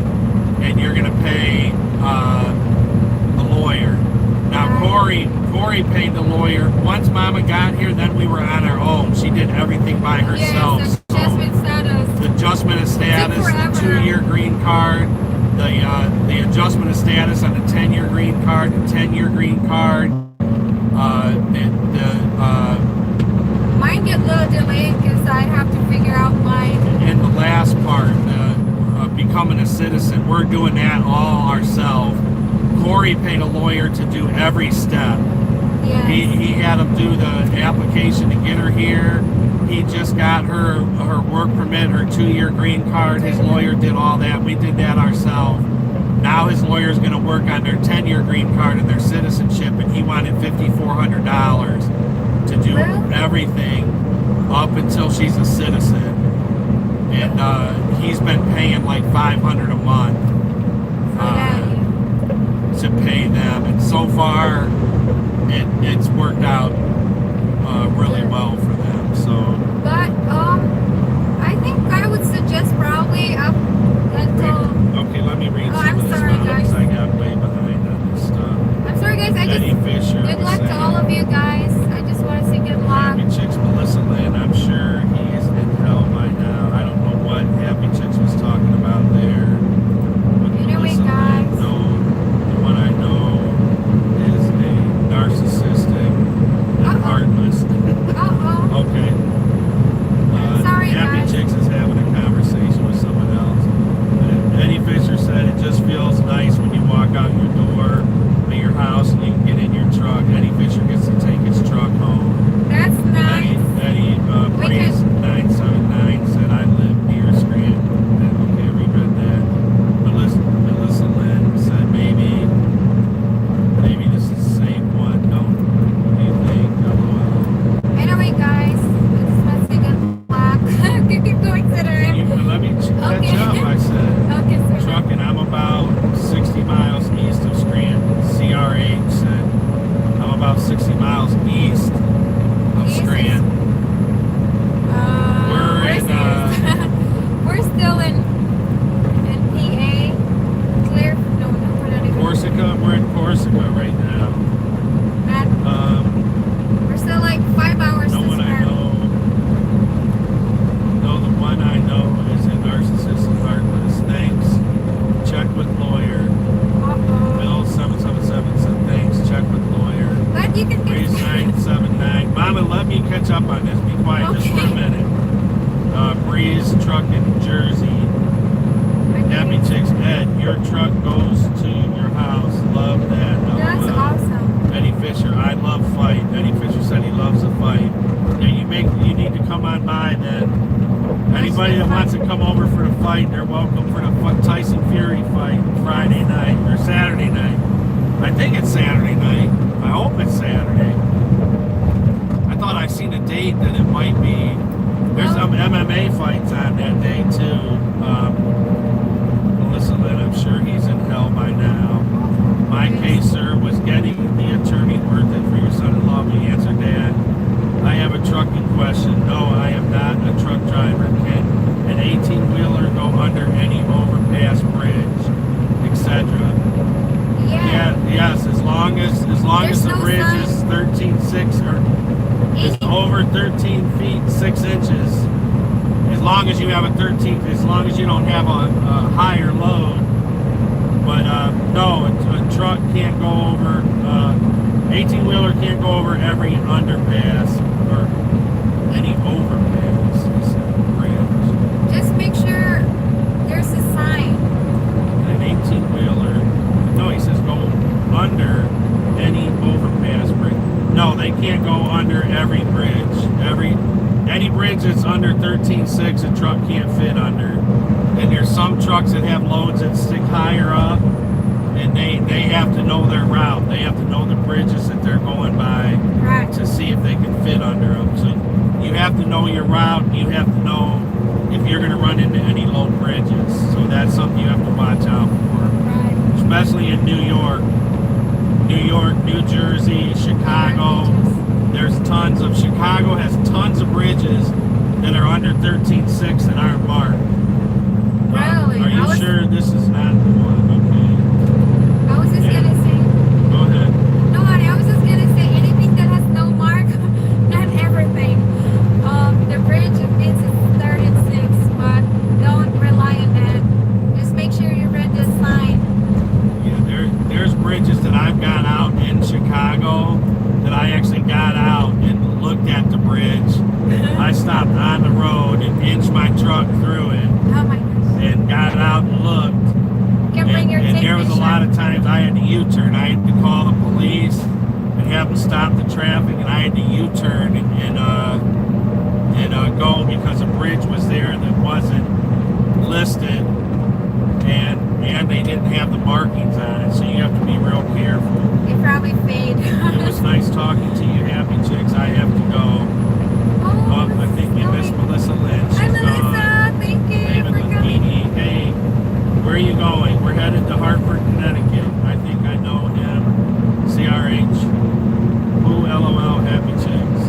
and you're gonna pay the lawyer. Now Corey paid the lawyer. Once Mama got here, then we were on our own. She did everything by herself. Yes, the adjustment status. The adjustment of status, the 2-year green card, the adjustment of status on the 10-year green card, the 10-year green card. Mine get a little delayed because I have to figure out mine. And the last part, becoming a citizen, we're doing that all ourselves. Corey paid a lawyer to do every step. Yes. He had him do the application to get her here. He just got her work permit, her 2-year green card. His lawyer did all that. We did that ourselves. Now his lawyer's going to work on their 10-year green card and their citizenship, and he wanted $5,400 to do everything up until she's a citizen. And he's been paying like $500 a month to pay them, and so far it's worked out really well for them. So, but I think I would suggest probably up until. Okay, let me read. Oh, I'm sorry, guys. I got way Mama, let me catch up on this. Be quiet just for a Okay. minute. Breeze Truck in Jersey. Happy Chicks. Ed, your truck goes to your house. Love that. That's LOL. awesome. Eddie Fisher, I love fight. Eddie Fisher said he loves a fight. Yeah, you need to come on by then. Anybody that wants to come over for the fight, they're welcome for the Tyson Fury fight Friday night or Saturday night. I think it's Saturday night. I hope it's Saturday. I thought I seen a date that it might be. There's some MMA fights on that day too. Melissa Lynn, I'm sure he's in hell by now. My case, sir, was getting the attorney worth it for your son-in-law. Me answer, Dad. I have a trucking question. No, I am not a truck driver. Can an 18-wheeler go under any overpass, bridge, etc.? Yeah. Yes, as long as the no bridge sign. is 13.6 or is over 13 feet 6 inches. As long as you have a 13, as long as you don't have a higher load. But no, a truck can't go over. 18-wheeler can't go over every underpass or any overpass. Bridge. Just make sure there's a sign. An 18-wheeler. No, he says go under any overpass bridge. No, they can't go under every bridge. Any bridge that's under 13.6, a truck can't fit under. And there's some trucks that have loads that stick higher up, and they have to know their route. They have to know the bridges that they're going by Right. to see if they can fit under them. So you have to know your route. You have to know if you're going to run into any low bridges. So that's something you have to watch out for. Right. Especially in New York, New Jersey, Chicago. There's tons of, Chicago has tons of bridges that are under 13.6 that aren't marked. Really? Are you sure this is not the one? Okay. I was just gonna say. Go ahead. No, honey, I was just gonna say anything that has no mark, not everything. The bridge is 36, but don't rely on that. Just make sure you read the sign. Yeah, there's bridges that I've got out in Chicago that I actually got out and looked at the bridge. I stopped on the road and inched my truck through it Oh my gosh. and got out and looked. You can bring your And there was a lot technician. of times I had to U-turn. I had to call the police and have them stop the traffic, and I had to U-turn and go because a bridge was there that wasn't listed, and they didn't have the markings on it. So you have to be real careful. It probably fade. It was nice talking to you, Happy Chicks. I have to go. Oh, I think we missed Melissa Lynn. She's Hi, gone. Melissa. Thank you David for coming. Lampini, hey, where are you going? We're headed to Hartford, Connecticut. I think I know him. CRH. Ooh, LOL, Happy Chicks.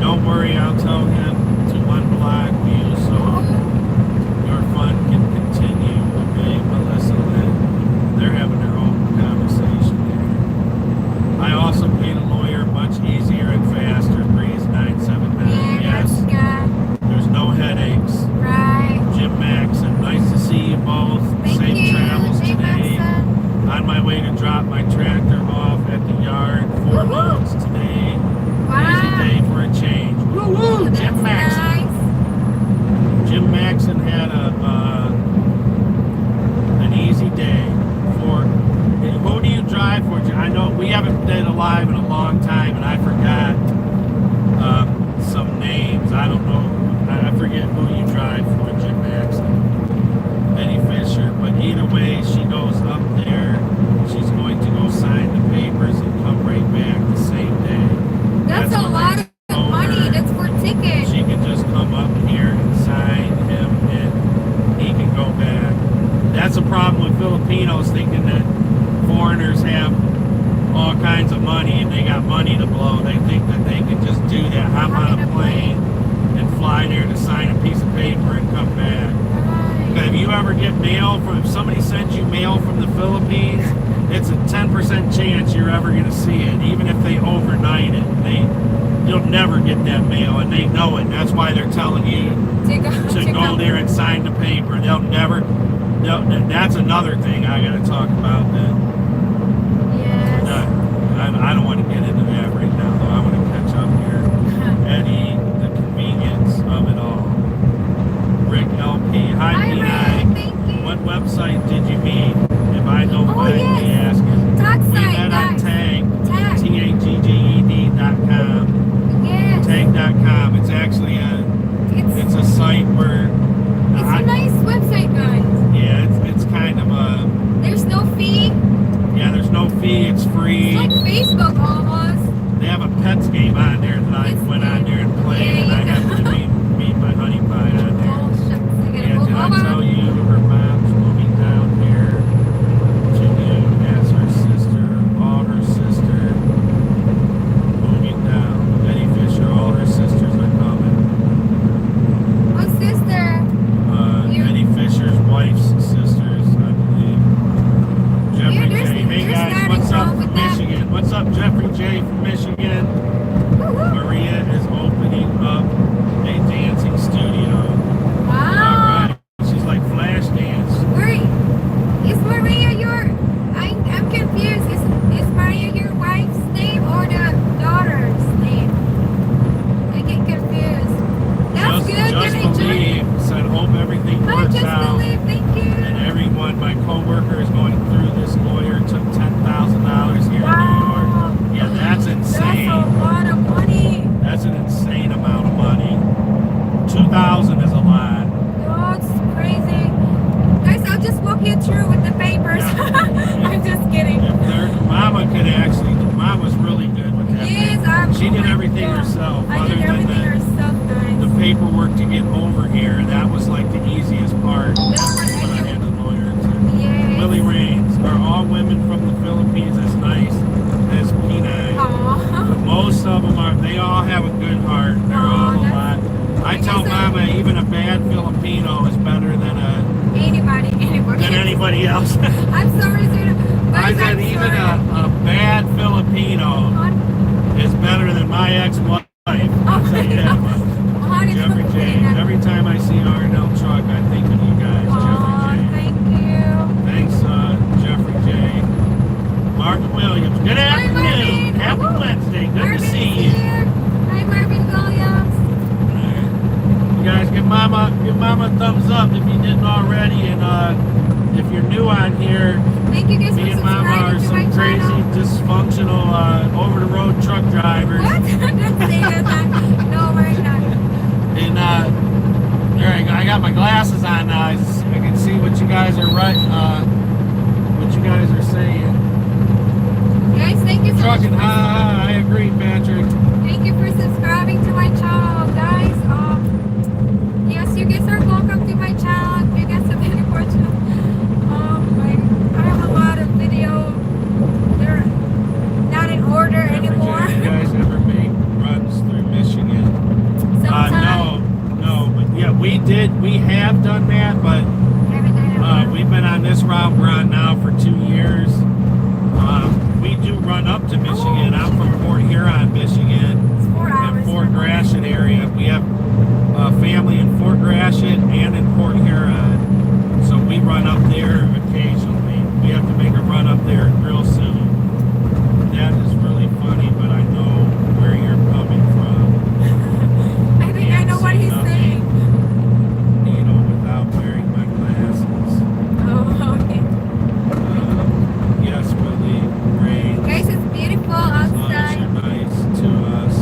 Don't worry, I'll tell him to unblock you so your fun can continue. Okay, Melissa Lynn. They're having their own conversation there. I also paid a lawyer much easier and faster. Breeze 979. Yes. Yeah, There's no headaches. right. Jim Maxon, nice to see you both. Thank Safe you, travels Jim today. Maxon. On my way to drop my tractor off at the yard. 4 Woo-hoo. loads today. Wow. Easy day for a change. Woo woo! That's Jim Maxon. nice. Jim Maxon had an easy day. For who do you drive for? I know we haven't been alive in a long time, and I forgot some names. I don't know. I forget who you drive for, Jim Maxon. Eddie Fisher. But either way, she goes up there. She's going to go sign the papers and come right back the same day. That's a what lot they of told money. her. That's for tickets. She can just come up here and sign him, and he can go back. That's a problem with Filipinos thinking that foreigners have all kinds of money and they got money to blow. They think that they can just do that, hop on a plane and fly there to sign a piece of paper and come back. Right. If you ever get mail from, if somebody sends you mail from the Philippines, it's a 10% chance you're ever going to see it, even if they overnight it. You'll never get that mail, and they know it. That's why they're telling you to go there and sign the paper. That's another thing I got to talk about. Yes. I don't want to get into that right now, though. I want to catch up here. free. It's like Facebook almost. They have a pets game on there that I went on there and played, and I happened to meet my honey pie on there. Oh, shucks. I gotta Yeah, move did I over. tell you her mom's moving down here to you as her sister, all her sister moving down. Betty Fisher, all her sisters are coming. What sister? Betty Fisher's wife's sisters, I believe. Jeffrey there's- J. Hey there's guys, nothing what's up wrong from with that. Michigan? What's up, Jeffrey J. from Michigan? Woo-woo. Maria is opening up a dancing studio. Wow. Alright. She's like flash dance. Is Maria I'm confused. Is Maria your wife's name or the daughter's name? I get confused. That's good. Just Can I join? believe. Said hope everything I works just out. believe. Thank you. And everyone, my coworker is going through this lawyer, took $10,000 here in New Wow. York. Yeah, that's insane. That's a lot of money. That's an insane amount of money. 2,000 is a lot. Oh, it's crazy. Guys, I'll just walk you through with the papers. I'm just kidding. Mama's really good with that. Yes, She did everything herself. I other did than everything herself, guys. the paperwork to get over here. That was like the easiest part. That's what When I I had the lawyer too. do. Yes. Willie Raines. Are all women from the Philippines as nice as Pinay? Aw. Most of them are. They all have a good heart. They're all a lot. I tell Mama even a bad Filipino is better than anybody else. I'm sorry, sir. I Guys, said I'm even sorry. a bad Filipino is better than my ex-wife. I'll say that much. Jeffrey J. Every time I see R&L truck, I think of you guys. Jeffrey J. Thank you. Thanks, Jeffrey J. Marvin Williams. Good afternoon. Happy Wednesday. Good to see you. Hi, Marvin Williams. You guys give Mama a thumbs up if you didn't already, and if you're new on here, Thank you guys me for and Mama are subscribing to my some crazy, channel. dysfunctional, over-the-road truck drivers. What? Don't say that. No, we're not. And there I got my glasses on now. I can see what you guys are what you guys are saying. Guys, thank you so much. Trucking, I agree, Patrick. Thank you for subscribing to my channel, guys. Yes, you guys are welcome to my channel. If you guys have any questions, I have a lot of video. They're not in order anymore. You guys ever make runs through Michigan? Sometimes. No, but yeah, we have done that, but we've been on this route we're on now for 2 years. We do run up to Michigan. I'm from Fort Huron, Michigan. It's 4 hours. In Fort Gratiot area. We have family in Fort Gratiot and in Fort Huron. So we run up there occasionally. We have to make a run up there real soon. That is really funny, but I know where you're coming from. I think I know what he's saying. You know, without wearing my glasses. Oh, okay. Yes, Willie Ray. Guys, it's beautiful As long as outside. you're nice to us,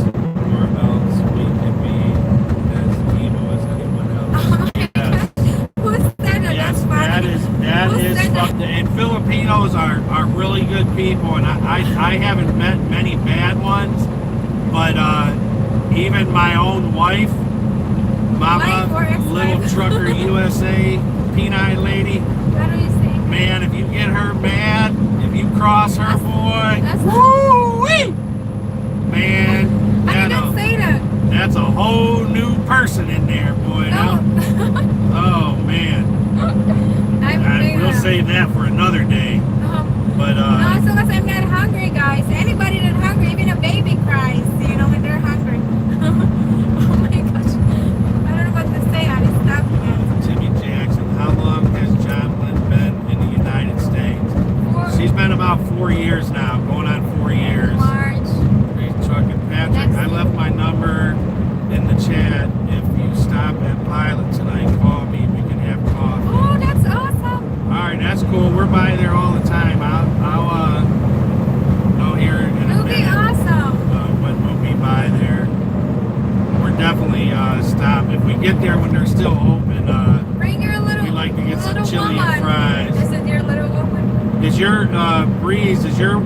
or else we can be as evil as anyone else. Yes. Who said that? Yes, That's funny. that Who is said that? fucked. And Filipinos are really good people, and I haven't met many bad ones, but even my own wife, Mama, Wife or ex-wife? Little Trucker USA, Peanut Lady, What are you saying? man, if you get her mad, if you cross her, boy, That's woo-wee, man, I did not say that. that's a whole new person in there, boy. No. Oh, man. We'll save that for another day. But No, as long as I'm not hungry, guys. Anybody that's hungry, even a baby cries, when they're hungry. Oh my gosh. I don't know what to say. I just stopped again. Timmy Jackson, how long has John Lynn been in the United States? She's been about 4 years now, going on 4 years. March. He's trucking. Patrick, I left my number in the chat. If you stop at Pilot tonight, call me. We can have coffee. Oh, that's awesome. All right, that's cool. We're by there all the time. I'll hear it in a It'll be minute. awesome. When we'll be by there. We're definitely stop. If we get there when they're still open, Bring your little we like to get some little chili woman. and fries. Is it your little woman? Is your Breeze, is your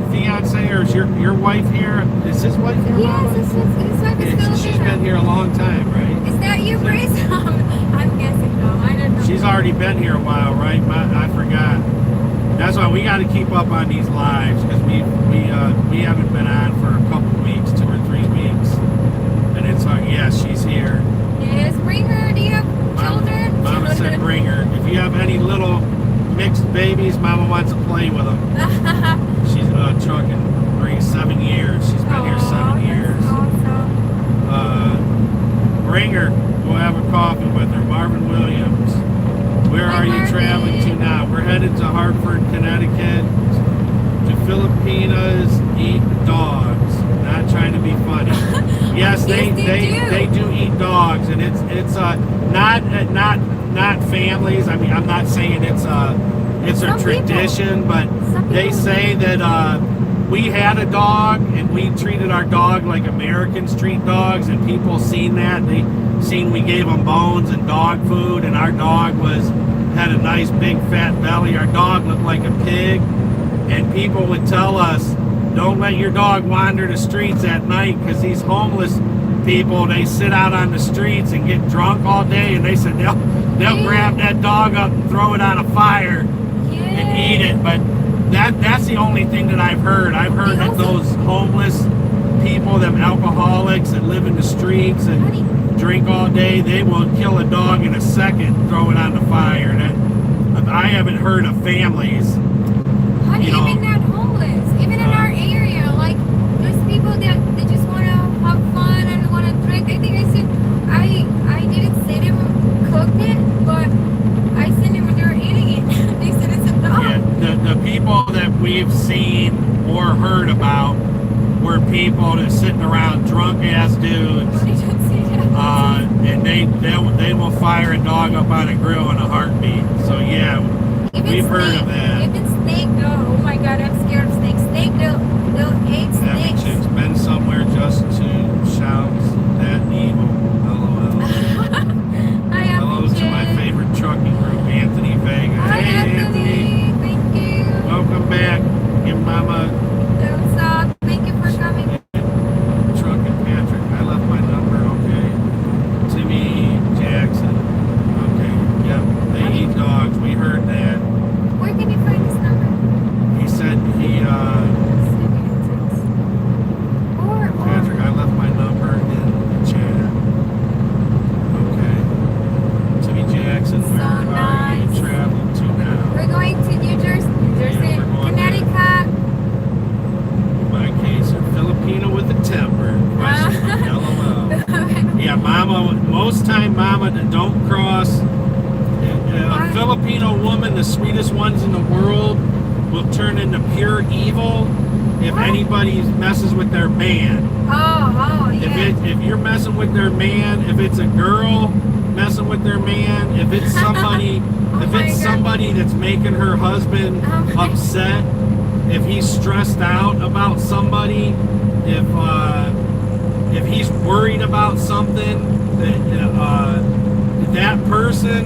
fiance or is your wife here? Is his wife here? Yes, it's like a Mama? She's been here a long time, right? Is that you, Breeze? I'm guessing no. I don't know. She's already been here a while, right? I forgot. That's why we got to keep up on these lives because we haven't been on for a couple weeks, 2 or 3 weeks, and it's like, yeah, she's here. Yes, bring her. Do you have children? Mama said bring her. If you have any little mixed babies, Mama wants to play with them. She's trucking. Breeze 7 years. She's been here 7 years. Awesome. Bring her. We'll have a coffee with her. Marvin Williams. Where are you traveling to now? We're headed to Hartford, Connecticut, to Filipinas, eat dogs. Not trying to be funny. Yes, they do eat dogs, and it's not families. I mean, I'm not saying it's a tradition, but they say that we had a dog and we treated our dog like Americans treat dogs, and people seen that. They seen we gave them bones and dog food, and our dog had a nice big fat belly. Our dog looked like a pig, and people would tell us, don't let your dog wander the streets at night because these homeless people, they sit out on the streets and get drunk all day, and they said they'll grab that dog up and throw it on a fire and eat it. But that's the only thing that I've heard. I've heard that those homeless people, them alcoholics that live in the streets and drink all day, they will kill a dog in a second and throw it on the fire. I haven't heard of families. Honey, even not homeless, even in our area, like there's people that they just want to have fun and want to drink. I think I didn't see them cook it, but I seen them when they were eating it. They said it's a dog. Yeah, the people that we've seen or heard about were people that sitting around drunk ass dudes, and they will fire a dog up on a grill in a heartbeat. So yeah, we've heard of that. Even snake, though. Oh my God, I'm scared of snakes. Snake, they'll eat snakes. Chick's been somewhere just to shout that evil. LOL. Hello to my favorite trucking group, Anthony Vega. Hi, Hey, Anthony. Thank you. Welcome back. Give Mama. What's up? Thank you for coming. Trucking Patrick. I left my number. Okay. Timmy Jackson. Okay. Yep. They eat dogs. We heard that. Where can you find this number? He said Patrick, I left my number in the chat. Okay. Timmy Jackson, So where are you nice. traveling to now? We're going to New Jersey, Yeah, we're going Connecticut. In my case, a Filipino with a temper. LOL. Yeah, Mama, most time Mama don't cross. A Filipino woman, the sweetest ones in the world, will turn into pure evil if anybody messes with their man. Oh, yeah. If you're messing with their man, if it's a girl messing with their man, if it's somebody somebody that's making her husband upset, if he's stressed out about somebody, if he's worried about something, that person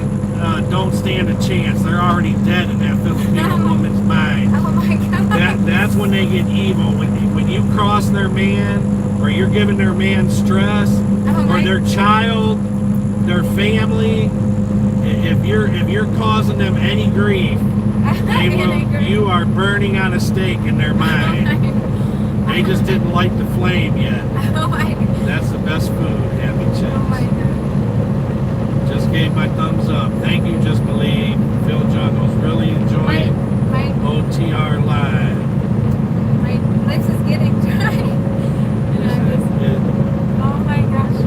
don't stand a chance. They're already dead in that Filipino woman's mind. Oh my God. That's when they get evil. When you cross their man, or you're giving their man stress, or their child, their family, if you're causing them any grief, you are burning on a stake in their mind. They just didn't light the flame yet. Oh my God. That's the best food, Happy Chicks. Oh my God. Just gave my thumbs up. Thank you, Just Believe. Phil Jungles. Really enjoying OTR Live. My lips is getting dry. Oh my gosh.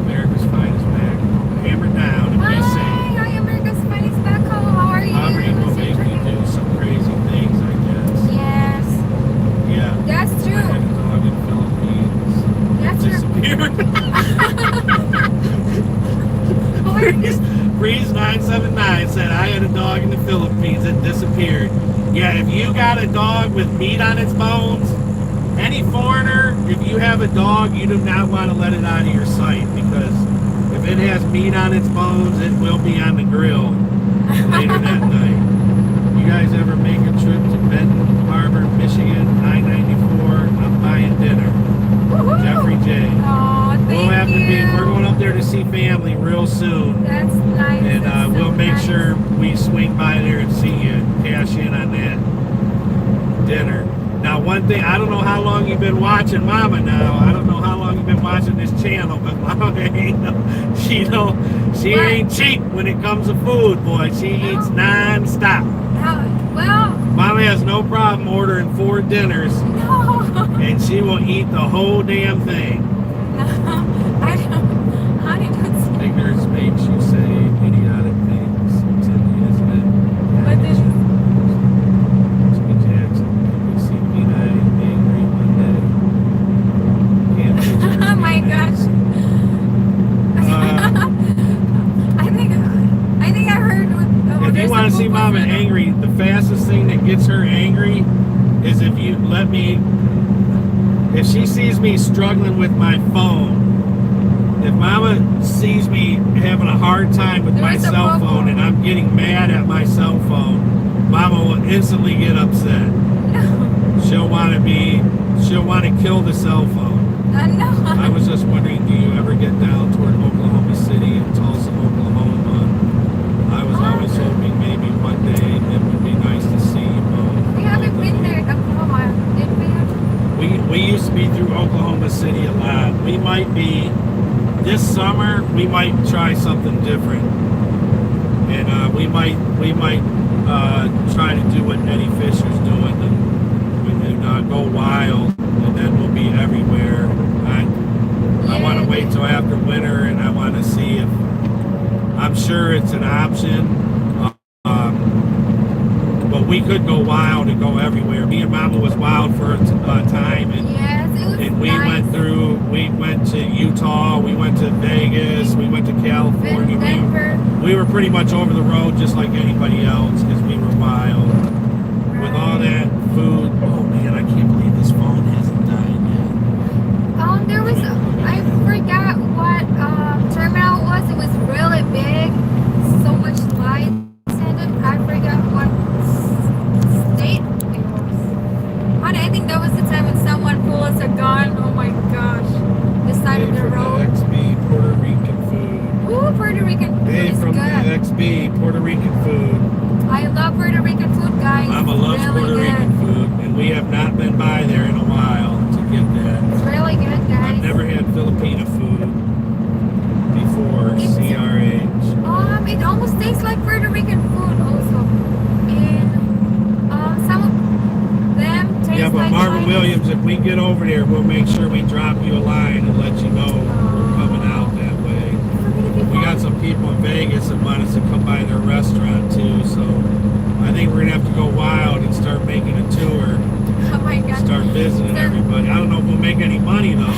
America's Finest back. Hammer down and be safe. Hi, America's Finest back home. How are you? Poverty will make you do some crazy things, I guess. Yes. Yeah. That's I true. had a dog in the Philippines. That's Breeze 979 said, I had a dog in the Philippines that disappeared. Yeah, if you got a dog with meat on its bones, any foreigner, if you have a dog, you do not want to let it out of your sight, because if it has meat on its bones, it will be on the grill. later that night. You guys ever make a trip to Benton Harbor, Michigan, I-94? I'm buying dinner. Woohoo! Jeffrey J. Oh, thank We'll have to be. you. We're going up there to see family real soon, That's nice. and That's so we'll make nice. sure we swing by there and see you, and cash in on that dinner. Now, one thing, I don't know how long you've been watching Mama now. I don't know how long you've been watching this channel, but Mama ain't, she ain't cheap when it comes to food, boy. She eats non-stop. Well, Mama has no problem ordering 4 dinners, no. and she will eat the whole damn thing. No, I don't see. Ignorance makes you say idiotic things, Cindy, isn't it? But this is Jimmy Jackson, you see me angry one day. Can't picture oh my me gosh. I think I heard. If you want to see Mama angry, the fastest thing that gets her angry is if you let me. If she sees me struggling with my phone, if Mama sees me having a hard time with my cell phone and I'm getting mad at my cell phone, Mama will instantly get upset. No. She'll want to kill the cell phone. No. I was just wondering, do you ever get down toward Oklahoma City and Tulsa, Oklahoma? I was always hoping maybe one day it would be nice to see you both. We haven't been there in Oklahoma, did we? We used to be through Oklahoma City a lot. We might be, this summer, we might try something different. And we might try to do what Eddie Fisher's doing and go wild, and then we'll be everywhere. I want to wait till after winter, and I want to see if, I'm sure it's an option, but we could go wild and go everywhere. Me and Mama was wild for a time, and, Yes, it was and we nice. we went to Utah, we went to Vegas, we went to California. Denver. We were pretty much over the road just like anybody else because we were wild. With all that food, oh man, I can't believe this phone hasn't died yet. There was, I forgot what terminal it was. It was really big, so much lights in it. I forgot what state it was. Honey, I think that was the time when someone pulled us a gun. Oh my gosh, the side of the Dave from road. the XB Puerto Rican food. Ooh, Puerto Rican food Dave is from the good. XB Puerto Rican food. I love Puerto Rican food, guys. Mama loves It's really Puerto good. Rican food, and we have not been by there in a while to get that. It's really good, guys. I've never had Filipino food before, CRH. It almost tastes like Puerto Rican food also. And some of them taste Yeah, but like Marvin Chinese. Williams, if we get over there, we'll make sure we drop you a line and let you know we're coming out that way. We got some people in Vegas that want us to come by their restaurant too, so I think we're gonna have to go wild and start making a tour, Oh my god. start visiting everybody. I don't know if we'll make any money though.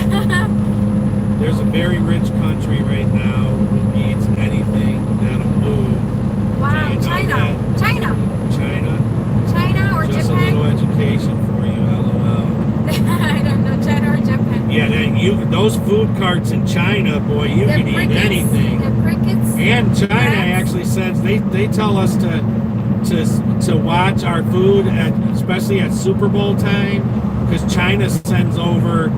There's a very rich country right now who needs anything that'll move. Wow, Do you know China. that? China. China? Or Just Japan. a little education for you, LOL. I don't know, China or Japan. Yeah, those food carts in China, boy, you can eat anything. The crickets. And China rats. actually sends, they tell us to watch our food, especially at Super Bowl time, because China sends over,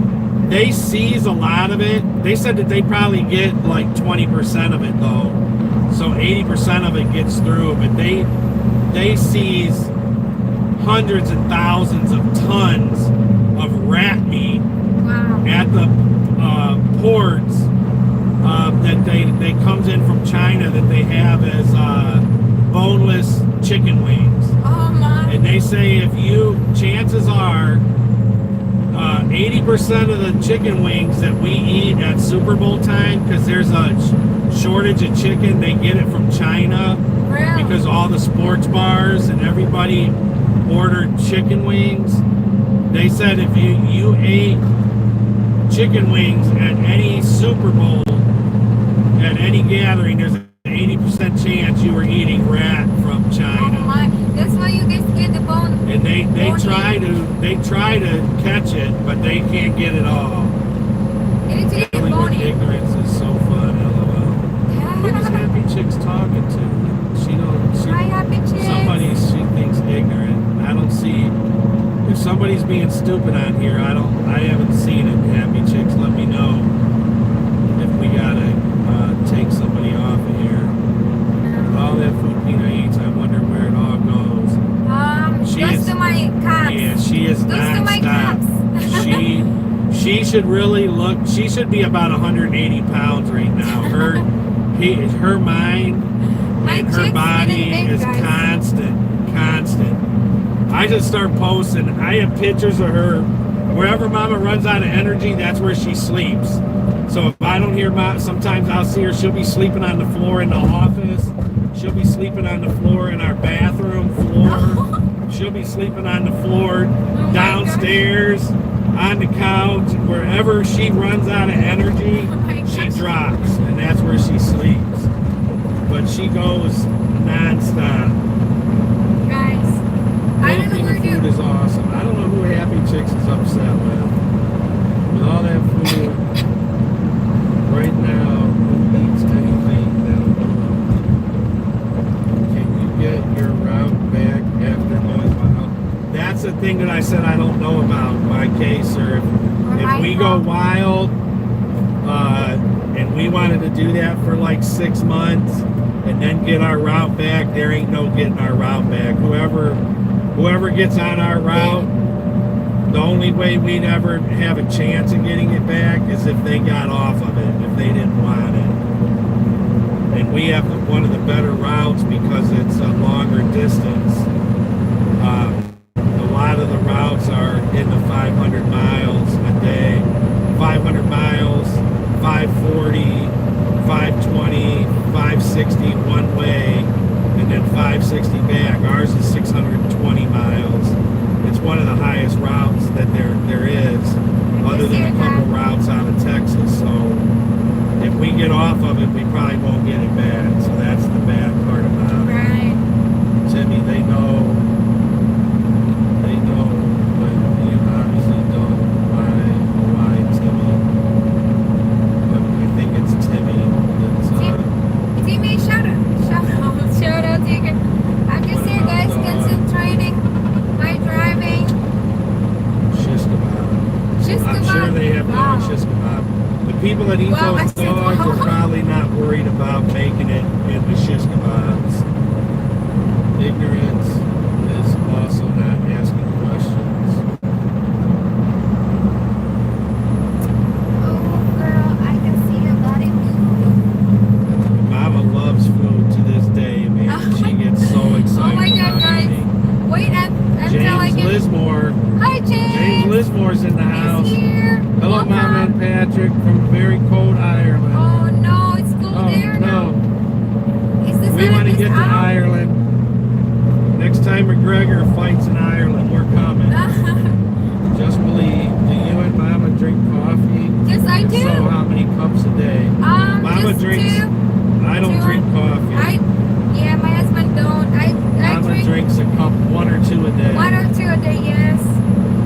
they seize a lot of it. They said that they probably get like 20% of it though. So 80% of it gets through, but they seize hundreds and thousands of tons of rat meat Wow. at the ports that they comes in from China that they have as boneless chicken wings. Oh my. And they say chances are 80% of the chicken wings that we eat at Super Bowl time, because there's a shortage of chicken, they get it from China Really? because all the sports bars and everybody ordered chicken wings. They said if you ate chicken wings at any Super Bowl, at any gathering, there's an 80% chance you were eating rat from Oh China. my. That's why you guys get the bone. And they bone try to catch it, but they can't get it all. You need to get Hollywood bone in. ignorance is so fun, LOL. Who was Happy Chicks talking to? She don't. Hi, happy chicks. Somebody she thinks ignorant. I don't see. If somebody's being stupid on here, I haven't seen it. Happy chicks, let me know if we gotta take somebody off of here. All that food Pina eats, I wonder where it all goes. Goes to my cats. Yeah, she is Goes to my cats. She should really look. She should be about 180 pounds right now. Her mind My and her chick's body getting big, is guys. constant. I just start posting. I have pictures of her. Wherever Mama runs out of energy, that's where she sleeps. So if I don't hear Mama, sometimes I'll see her. She'll be sleeping on the floor in the office. She'll be sleeping on the floor in our bathroom floor. She'll be sleeping on the floor downstairs, on the couch. Wherever she runs out of energy, she drops, and that's where she sleeps. But she goes nonstop. Guys, I don't know where Filipino food is awesome. I don't know who Happy Chicks is upset with. With all that food, right now, who eats anything that'll go up? Can you get your route back after going wild? That's the thing that I said I don't know about my case, or if we go wild, and we wanted to do that for like 6 months and then get our route back, there ain't no getting our route back. Whoever gets on our route, the only way we'd ever have a chance of getting it back is if they got off of it, if they didn't want it. And we have one of the better routes because it's a longer distance. A lot of the routes are in the 500 miles a day. 500 miles, 540, 520, 560 one way, and then 560 back. Ours is 620 miles. It's one of the highest routes that there is, other than a couple routes out of Texas. So if we get off of it, we probably won't get it back. So that's the bad part about it. Right. Timmy, they know, but you obviously don't. Why, Timmy? But I think it's Timmy. Timmy, shout out to you. I'm just here, guys, concentrating my driving. Shish kebab. Shish I'm kebab. sure they have no Wow. shish kebab. The people that eat Well, I those said dogs wow. are probably not worried about making it into shish kebabs. Ignorance is also not asking questions. Oh, girl, I can see your body move. Mama loves food to this day, man. She gets so excited. Oh my God, about guys. eating. Wait until I James get... Lismore. Hi, James. James Lismore's in the house. He's here. Hello, Welcome. Mama and Patrick from very cold Ireland. Oh, no, it's cold Oh, there now. no. Is the We sun want to is get to out? Ireland. Next time McGregor fights in Ireland, we're coming. Just believe. Do you and Mama drink coffee? Yes, I If do. So how many cups a day? Mama Just drinks. two. I don't Two. drink coffee. Yeah, my husband don't. I Mama drinks a cup, 1 or 2 a day. 1 or 2 a day, yes.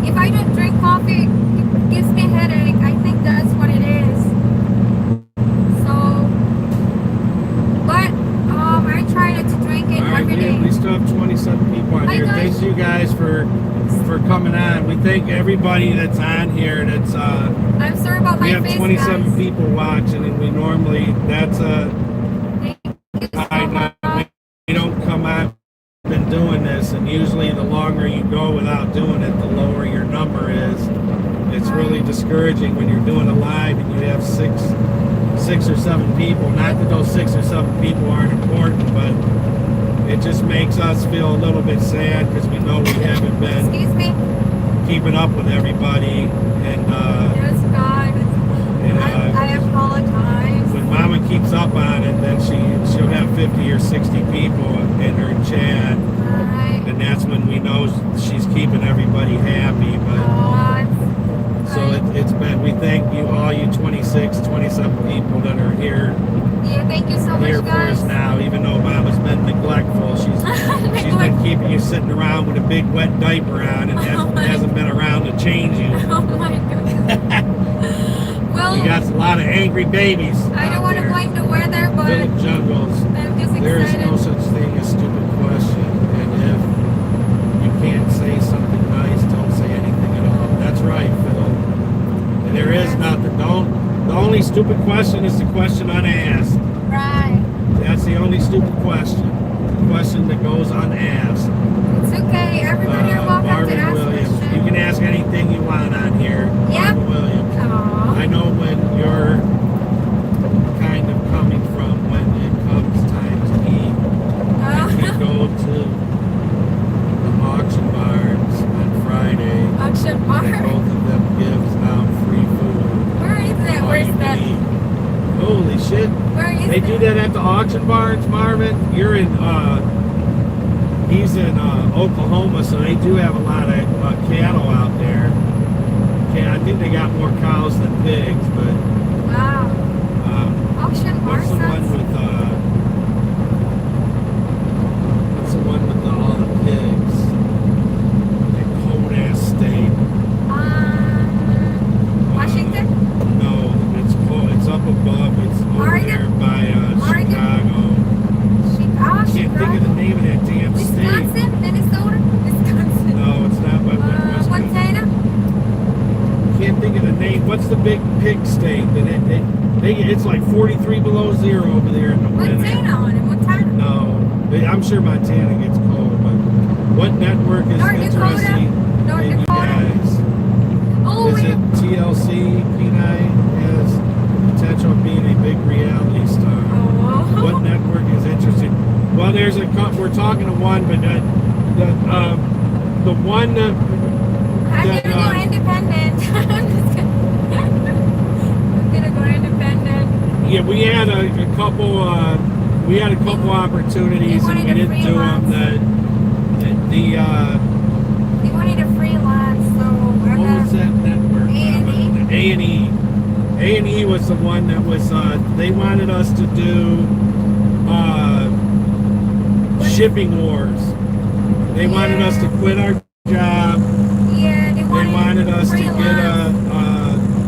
If I don't drink coffee, it gives me a headache. I think that's what it is. So, but I try not to drink it All right, every day. we still have 27 people on Hi, here. guys. Thanks you guys for coming on. We thank everybody that's on here. That's I'm sorry about we my have face, 27 guys. people watching, and we normally Thank you I so much. know we don't come out. Been doing this, and usually the longer you go without doing it, the lower your number is. It's really discouraging when you're doing a live and you have six or seven people. Not that those 6 or 7 people aren't important, but it just makes us feel a little bit sad because we know we haven't been Excuse me. keeping up with everybody. And Yes, God. I apologize. when Mama keeps up on it, then she'll have 50 or 60 people in her chat, Alright. and that's when we know she's keeping everybody happy. But so it's been. We thank you, all you 26, 27 people that are here. Yeah, thank you so Here much, for us guys. now, even though Mama's been neglectful. She's been keeping you sitting around with a big wet diaper on and hasn't been around to change you. Oh my God. Well, We got a lot of angry babies. I don't want to blame the weather, but Village jungles. I'm just There is excited. no such thing as stupid question, and if you can't say something nice, don't say anything at all. That's right, Phil. And there is nothing. The only stupid question is the question unasked. Right. That's the only stupid question. The question that goes unasked. It's okay. Everybody are welcome to Marvin ask Williams. questions. You can ask anything you want on here. Yep. Marvin Williams. Aww. I know when you're kind of coming from when it comes time to eat. I can go to the auction barns on Friday. Auction And bar. both of them gives out free food. Where is that? All Where's you that? can eat. Holy shit. Where is They that? do that at the auction barns, Marvin. You're in, he's in Oklahoma, so they do have a lot of cattle out there. I think they got more cows than pigs, but Wow. Auction bar what's the one sounds. with what's the one with all the pigs? That cold ass state. Washington? No, it's cold. It's up above. It's over Oregon? there by Oregon? Chicago. Can't think of the Chicago? name of that damn state. Wisconsin? Minnesota? Wisconsin? No, it's not by Wisconsin. Montana? Can't think of the name. What's the big pig state? That it's like 43 below zero over there in the winter. Montana on it. Montana? No, I'm sure Montana gets cold, but what network is North Dakota? interesting North in you Dakota? guys? Oh, Is we it TLC P9 has potential of being a big reality star? Oh. What network is interesting? Well, there's a we're talking to one, but the one I'm that, gonna go independent. I'm just kidding. I'm gonna go independent. yeah, we had a couple opportunities and we wanted a didn't do them. They wanted a freelance, so we're What was gonna. that network? A&E. A&E was the one that was they wanted us to do shipping wars. They wanted us to quit our job. Yeah, they They wanted us to get freelance.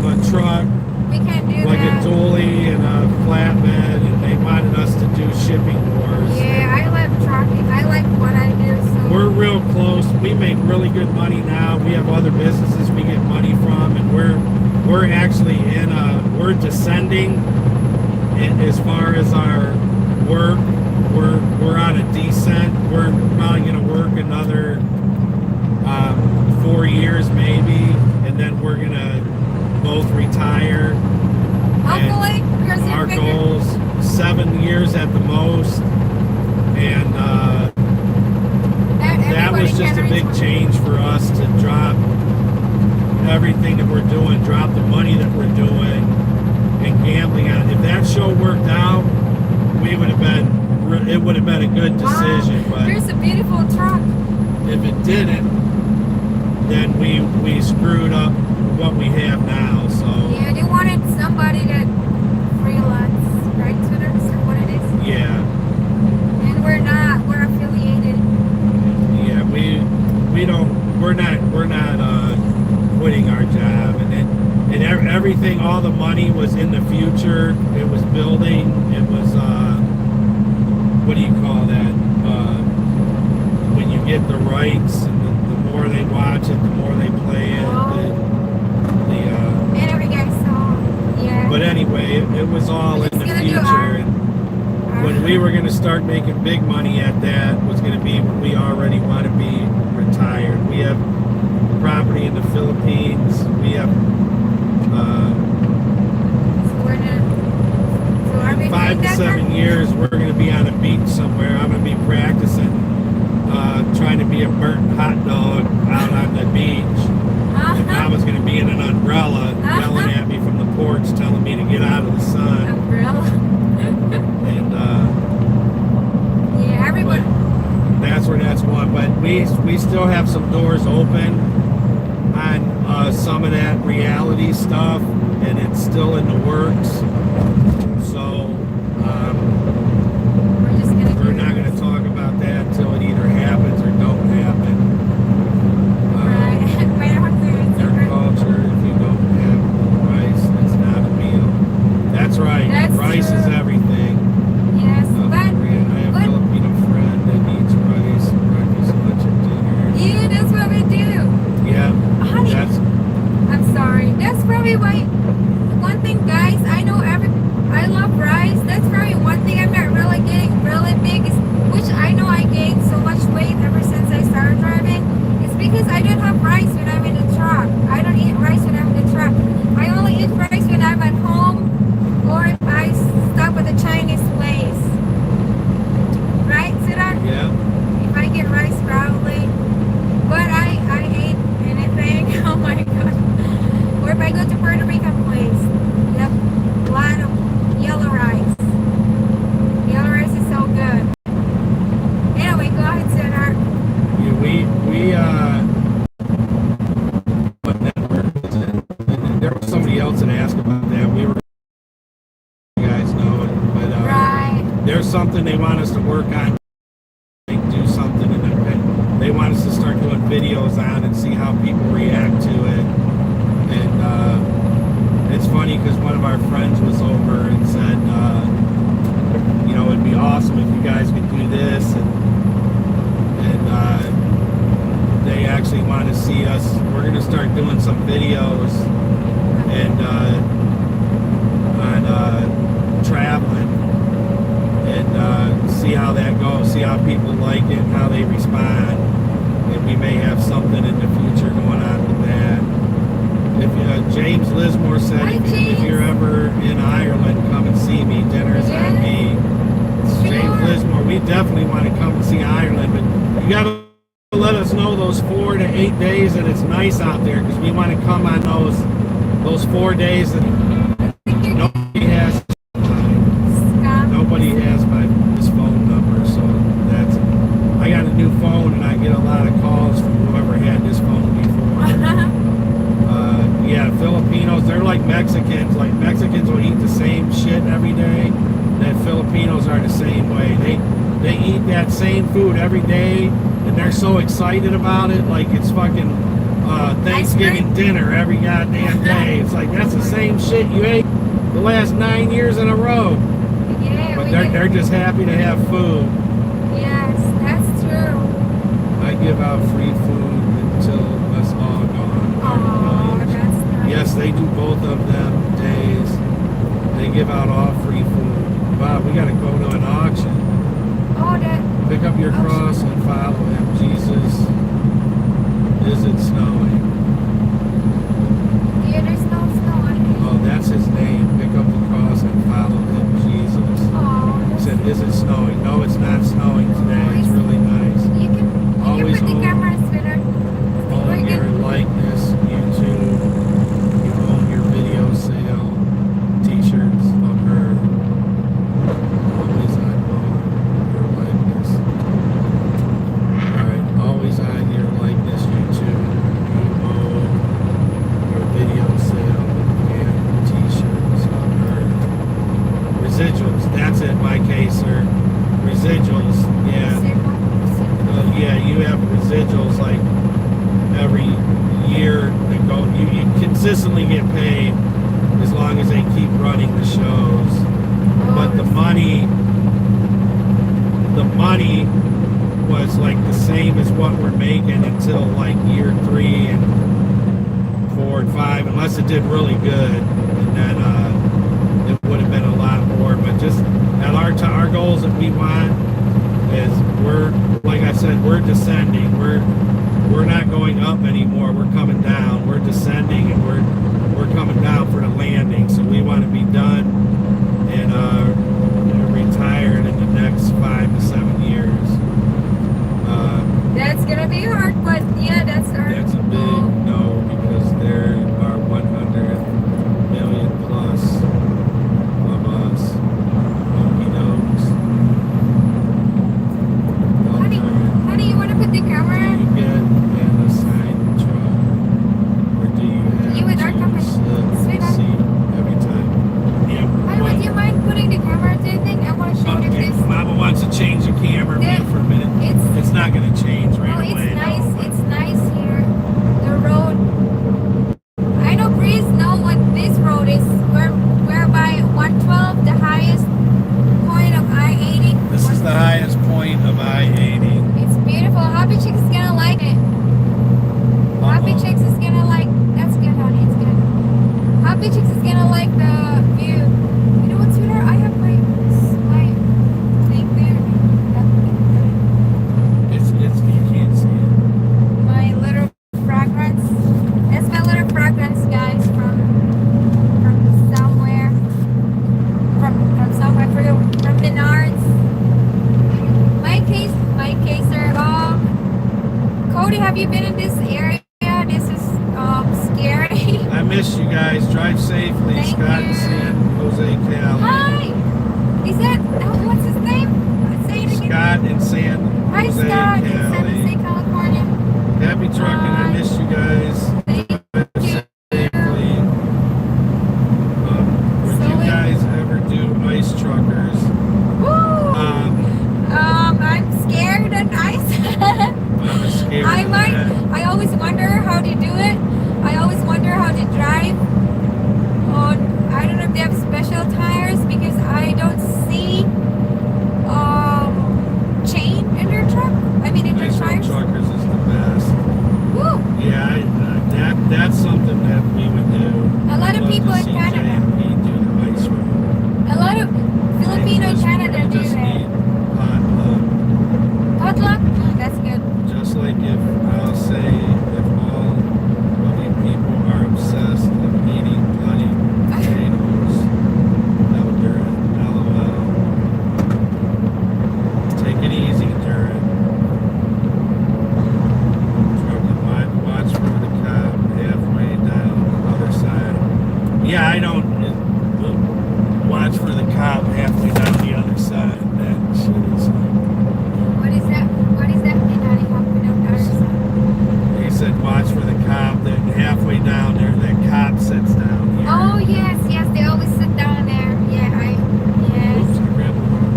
a truck, We can't do like that. a dually and a flatbed, and they wanted us to do shipping wars. Yeah, I like trucking. I like what I do. So We're real close. We make really good money now. We have other businesses we get money from, and we're actually we're descending as far as our work. We're on a descent. We're probably going to work another 4 years maybe, and then we're going to both retire. hopefully, because And our you figure. goals 7 years at the most, and that was just a big change for us to drop everything that we're doing, drop the money that we're doing, and gambling on. If that show worked out, it would have been a good decision. Wow, But there's a beautiful truck. if it didn't, then we screwed up what we have now. So Yeah, they wanted somebody that freelance, right? Twitters or what it is. yeah, And we're not. We're affiliated. yeah, we're not quitting our job, and everything, all the money was in the future. It was building. It was what do you call that? When you get the rights, and the more they watch it, the more they play it. And every guy saw. Yeah. But anyway, it was all in the It's gonna do future. our- And when we were going to start making big money at that was going to be when we already want to be retired. We have property in the Philippines. We have So we're not. So are we 5 doing to that 7 now? years. We're going to be on a beach somewhere. I'm going to be practicing, trying to be a burnt hot dog out on the beach. And Mama's going to be in an umbrella yelling at me from the porch, telling me to get out of the sun. Umbrella. And Yeah, everybody. that's where that's going. But we still have some doors open on some of that reality stuff, and it's still in the works. So We're just gonna. we're not going to talk about that until it either happens or don't happen. Right. Might have to. Their culture, if you don't have rice, it's not a meal. That's right. That's Rice true. is everything. Yes, South but Korea. I have probably why. One thing, guys, I know I love rice. That's probably one thing I'm not really getting really big, which I know I gained so much weight ever since I started driving. It's because I don't have rice when I'm in the truck. I don't eat rice when I'm in the truck. I only eat rice when I'm at home or if I stop at the Chinese place. Right, Sudar? Yeah. If I get rice, probably. But I hate anything. Oh my god. Or if I go to Puerto Rican place, you have a lot of yellow rice. Yellow rice is so good. Anyway, go ahead, Sudar. Yeah, what network is it? There was somebody else that asked about that. We were, you guys know it, but Right. there's something they want us to work on. They do something, and they want us to start doing videos on and see how people react to it. And it's funny because one of our friends was over and said, you know, it'd be awesome if you guys could do this, and they actually want to see us. We're going to start doing some videos and on traveling and see how that goes, see how people like it, how they respond, and we may have something in the future going on with that. If James Lismore said, Hi, if you're James. ever in Ireland, come and see me. Dinner's on me. James Lismore, we definitely want to come and see Ireland, but you got to let us know those 4 to 8 days that it's nice out there, because we want to come on those 4 days that nobody has. Nobody has this phone number, so that's. I got a new phone and I get a lot of calls from whoever had this phone before. Yeah, Filipinos, they're like Mexicans. Like Mexicans will eat the same shit every day. That Filipinos are the same way. They eat that same food every day, and they're so excited about it. Like it's fucking Thanksgiving dinner every goddamn day. It's like that's the same shit you ate the last 9 years in a row. Yeah, But they're just happy to have food. Yes, that's true. I give out free food until it's all gone. Oh, that's nice. Yes, they do both of them days. They give out all free food. Wow, we got to go to an auction. Oh, that. Pick up your cross and follow him. Jesus, is it snowing? Yeah, there's no snow on it. Oh, that's his name. Pick up the cross and follow him. Jesus. Oh, He said, is it snowing? No, it's not snowing today. It's really nice. you Always can put the own- cameras with her. Own your likeness, YouTube. You own your video sale, t-shirts of her. Always on your likeness. Alright, always on your likeness, YouTube. You own your video sale and t-shirts of her. Residuals, that's it, my case, sir. Residuals, yeah. Yeah, you have residuals like every year that go. You consistently get paid as long as they keep running the shows. But the money was like the same as what we're making until like year 3 and 4 and 5, unless it did really good, and then it would have been a lot more. But just at our goals that we want is we're, like I said, we're descending. We're not going up anymore. We're coming down. We're descending, and we're coming down for the landing. So we want to be done and retired in the next 5 to 7 years. That's gonna be hard, but yeah, that's our That's a big goal. no, because there are 100 million plus of us. He knows. Honey, you wanna put the camera Do in? you get an assigned truck, or do you have You with our to company. slip Sweetheart. seat every time? Happy Chicks is gonna like the view. You know what, sweetheart? I have my thing there. It's you can't see it. My little fragrance. That's my little fragrance, guys, from somewhere. From somewhere, from Menards. My caser. Cody, have you been in this area? This is scary. I miss you guys. Drive safely. Thank Scott you. and San Jose, Cali. Hi. Is that what's his name? Say it again. Scott and San Hi, Jose, Scott in San Cali. Jose, California. Happy trucking. I Hi. miss you guys. Thank Drive you. safely. Would So you it- guys ever do ice truckers? Woo! I'm scared and I'm scared. I of might. that. I always wonder how to do it. I always wonder how to drive on. I don't know if they have special tires because I don't see chain in their truck. I mean in their Ice road tires. truckers is the best. Woo! Yeah, that's something that we would do. A lot of I'd love people to in see Canada. JMP do the ice road. A lot of Filipino in Just- Canada we do just that. need potluck. Potluck? That's good. Just like if I'll say if all of you people are obsessed with eating bloody potatoes, no Durin, LOL. Take it easy, Durin. Watch for the cop halfway down the other side. Yeah, I don't watch for the cop halfway down the other side. That shit is. What is that? What is that? And how do you help me down there? He said, watch for the cop. That halfway down there, that cop sits down here. Oh yes, yes, they always sit down there. Yeah, yes. Oops, I grabbed the wrong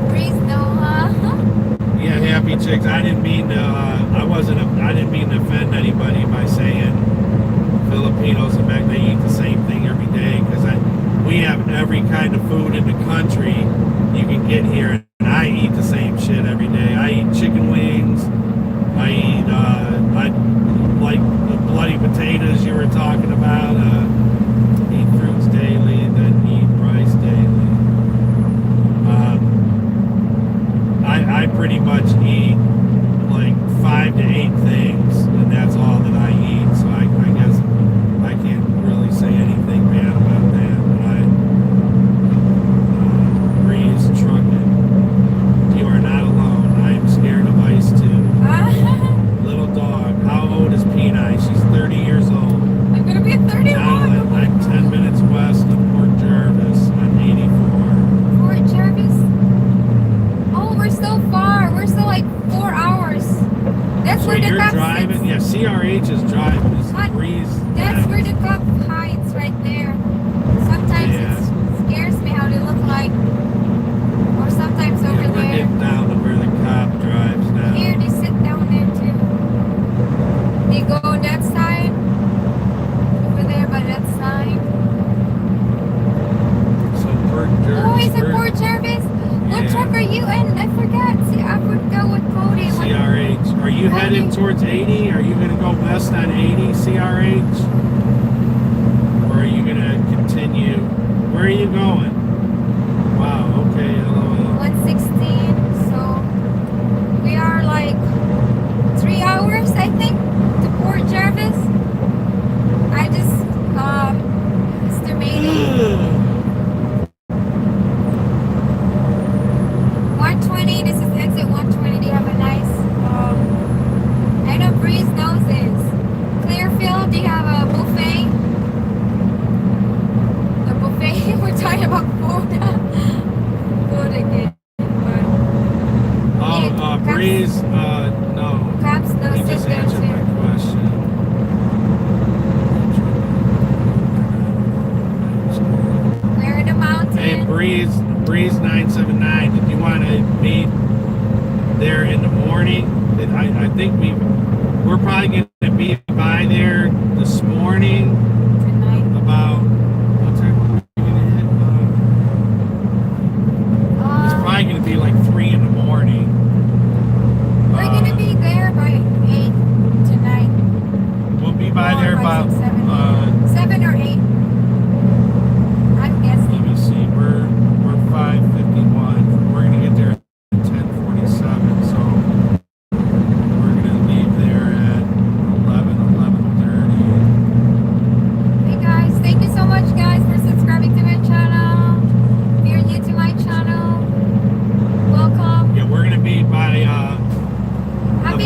Breeze no, huh? phone. Yeah, happy chicks. I didn't mean to. I didn't mean to offend anybody by saying Filipinos and Mexico they eat the same thing every day because we have every kind of food in the country you can get here, and I eat the same shit every day. I eat chicken wings. I eat. I like the bloody potatoes you were talking about. Eat fruits daily, then eat rice daily. I pretty much eat like 5 to 8 things, and that's all that I eat. So I guess I can't really say anything bad about that. But Breeze trucking. You are not alone. I am scared of ice too. Little dog. How old is Peanut? She's 30 years old. I'm gonna be 31. John, I'm 10 minutes west of Port Jervis on 84. Fort Jervis. Oh, we're so far. We're still like 4 hours. That's So where the you're cop driving? sits. Yeah, CRH is driving. It's What? Breeze. That's where the cop hides right there. Sometimes Yeah. it scares me how they look like. Or sometimes over Yeah, we're there. getting down to where the cop drives now. Here, they sit down there too. They go on that side. Over there by that side. So Port Jervis. Oh, is it Port Jervis? What Yeah. truck are you in? I forgot. See, I would go with Cody. CRH. Are you heading towards 80? Are you going to go west on 80 CRH? Or are you going to continue? Where are you going? Wow, okay, LOL. 116. So we are like 3 hours, I think, to Port Jervis. I just estimating 120. This is exit 120. They have a nice. I know Breeze knows this. Clearfield. They have a buffet. The buffet. We're talking about food. Food again. But Breeze, no. Cops no He sit just there answered my too. question. We're in the mountain. Hey, Breeze 979, did you want to meet there in the morning? I think we're probably going to be by there this morning Tonight. about what time are we going to hit? It's probably going to be like 3 in the morning. We're gonna be there by 8 tonight. We'll be by there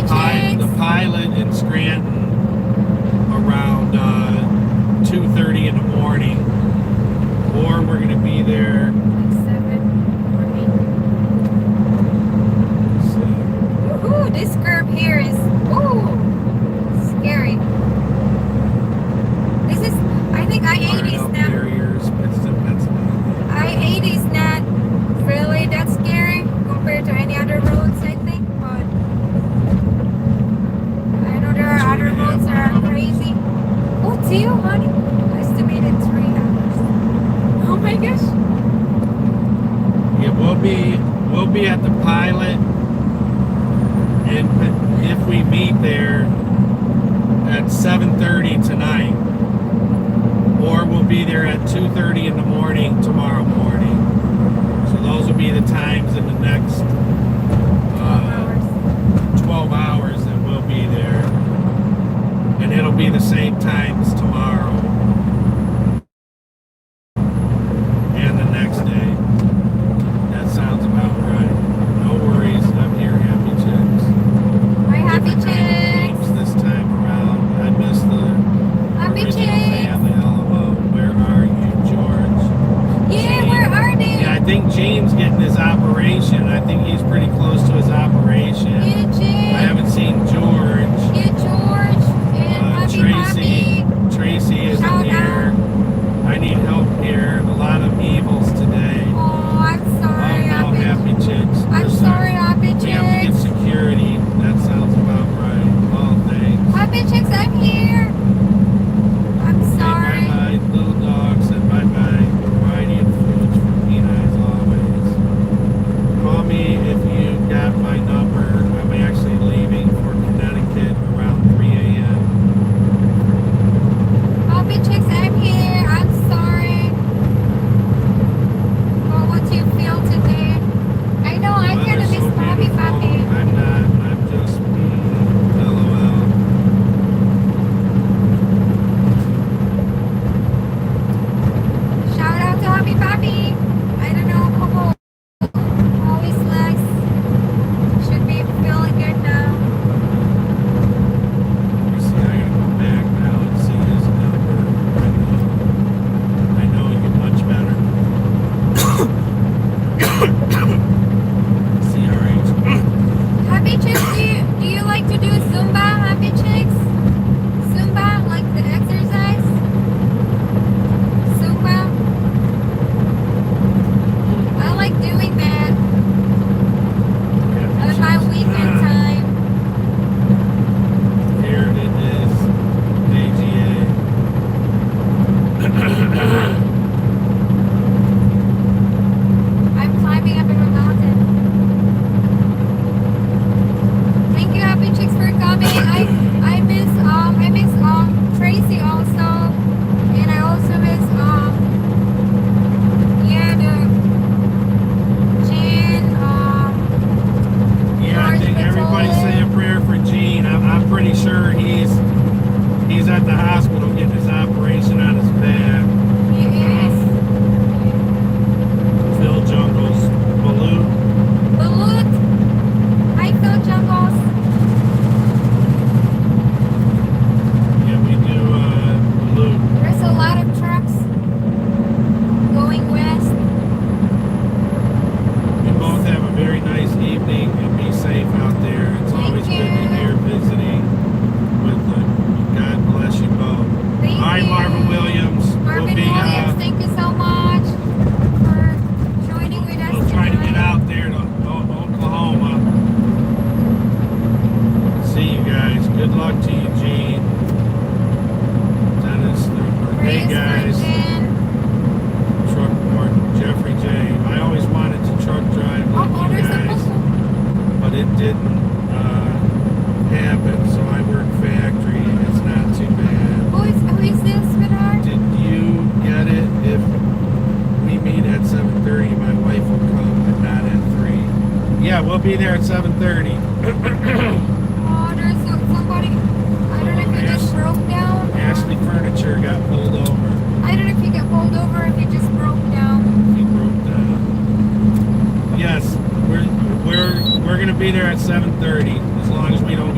chicks. pilot in Scranton around 2:30 in the morning, or we're gonna be there. 7 morning. So, Woohoo! This curb here is scary. This is, I think I-80 is Parnell not. Carriers, Pennsylvania. I-80 is not really that scary compared to any other roads, I think. But I know there are other roads that are crazy. Oh, Tio, honey, estimated 3 hours. Oh my gosh. Yeah, we'll be at the pilot, and if we meet there at 7:30 tonight, or we'll be there at 2:30 in the morning tomorrow morning. So those will be the times in the next 12 hours that we'll be there, and it'll be the same times tomorrow and the next day. That sounds about right. No worries, I'm here, happy chicks. My happy Different kind of chicks. names this time around. I miss the Happy original chicks. family. Where are you, George? Yeah, Gene. where are they? Yeah, I think Gene's getting his operation. I think he's pretty close to his operation. Yeah, Jay. I haven't seen George. Yeah, George. And Happy Tracy. Pappy. Tracy isn't Shout here. I need help here. A lot of evils today. Oh, I'm sorry, Oh, no, Happy. happy chicks. I'm Listen, sorry, Happy we have to get Chicks. security. That sounds about right. Oh, thanks. Happy Chicks, I'm here. I'm sorry. Bye bye, little dog said bye bye. Variety of foods for Pina as always. Call me if you got my number. I'm actually leaving for Connecticut around 3 a.m. Happy Chicks, I'm here. I'm sorry for what you feel today. I know I kind of Weather's miss so Happy beautiful. Pappy. I'm not. I'm just LOL. Shout out to Happy Pappy. I don't know how his legs should be feeling good now. You see, I gotta go back now and see his number. I know you much better. CRH. Happy Chicks, do you like to do Zumba, Happy Chicks? Zumba, like the exercise? Zumba? I like doing that on my weekend time. Here it is. AGA. I'm climbing up in a mountain. Thank you, Happy Chicks, for coming. I miss Tracy also, and I also miss the Jan Yeah, I George think everybody's Patoli. saying a prayer for Gene. I'm pretty sure he's at the hospital getting his operation on his back. Yes. Phil Jungles. Baloo. Balut. Hi, Phil Jungles. Yeah, we do Baloo. There's a lot of trucks going west. We both have a very nice evening and be safe out there. It's always good to you. hear visiting with them. God bless you both. Thank All right, you. Marvin Williams. Marvin we'll be, Williams, thank you so much for joining with us we'll try to get tonight. out there to Oklahoma. See you guys. Good luck to you, Gene. Dennis. Hey Praise guys. for Jen. Truck Warden Jeffrey J. I always wanted to truck drive like Oh, you there's a guys, puzzle. but it didn't happen. So I work factory. It's not too bad. Who is this, sweetheart? Did you get it? If we meet at 7:30, my wife will come, but not at 3. Yeah, we'll be there at 7:30. Oh, there's somebody. I don't know if you just broke down. Ashley Furniture got pulled over. I don't know if you got pulled over or if you just broke down. He broke down. Yes, we're gonna be there at 7:30 as long as we don't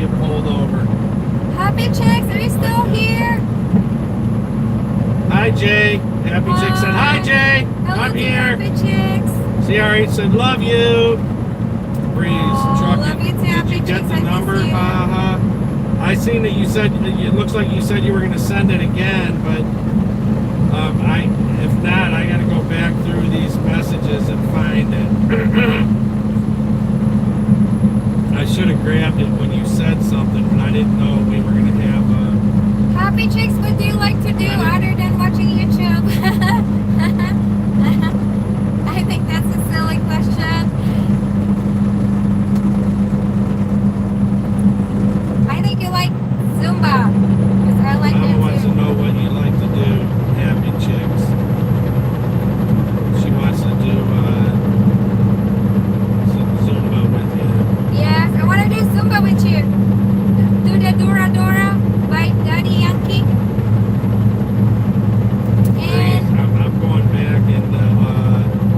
Happy Chicks, are you still here? Hi, Jay. Happy Chick said, hi, Jay. Hello I'm to here. Happy Chicks. CR8 said, love you. Breeze, Oh, trucking. love you too, Did Happy you get Chicks, the I miss number? you. Ha ha. I seen that you said, it looks like you said you were going to send it again, but if not, I got to go back through these messages and find it. I should have grabbed it when you said something, but I didn't know we were going to have Happy Chicks, what do you like to do other than watching YouTube? I think that's a silly question. I think you like Zumba. Because I like Mama that wants to too. know what you like to do, Happy Chicks. She wants to do some Zumba with you. Yes, I want to do Zumba with you. Do the Dora Dora by Daddy Yankee. And I'm going back in the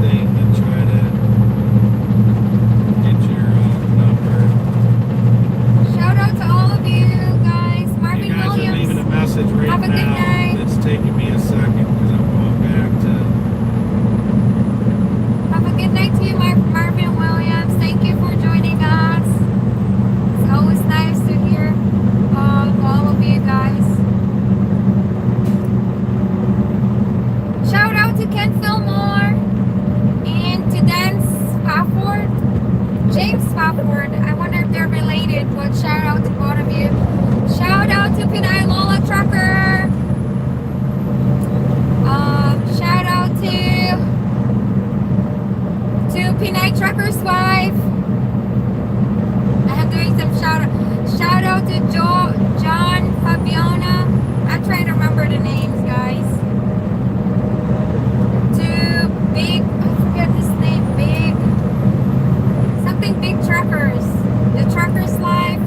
thing to try to get your number. shout out to all of you guys. You Marvin guys are leaving a Williams. message right Have a good now. night. It's taking me a second because I'm going back to. Have a good night to you, Marvin Williams. Thank you for joining us. It's always nice to hear all of you guys. Shout out to Ken Fillmore and to Dan Spafford, James Spafford. I wonder if they're related, but shout out to both of you. Shout out to Pinay Lola Trucker. Shout out to Pinay Trucker's wife. I'm doing some shout out to John Fabiana. I'm trying to remember the names, guys. To Big, I forget his name, Big, something Big Truckers. The Truckers Life.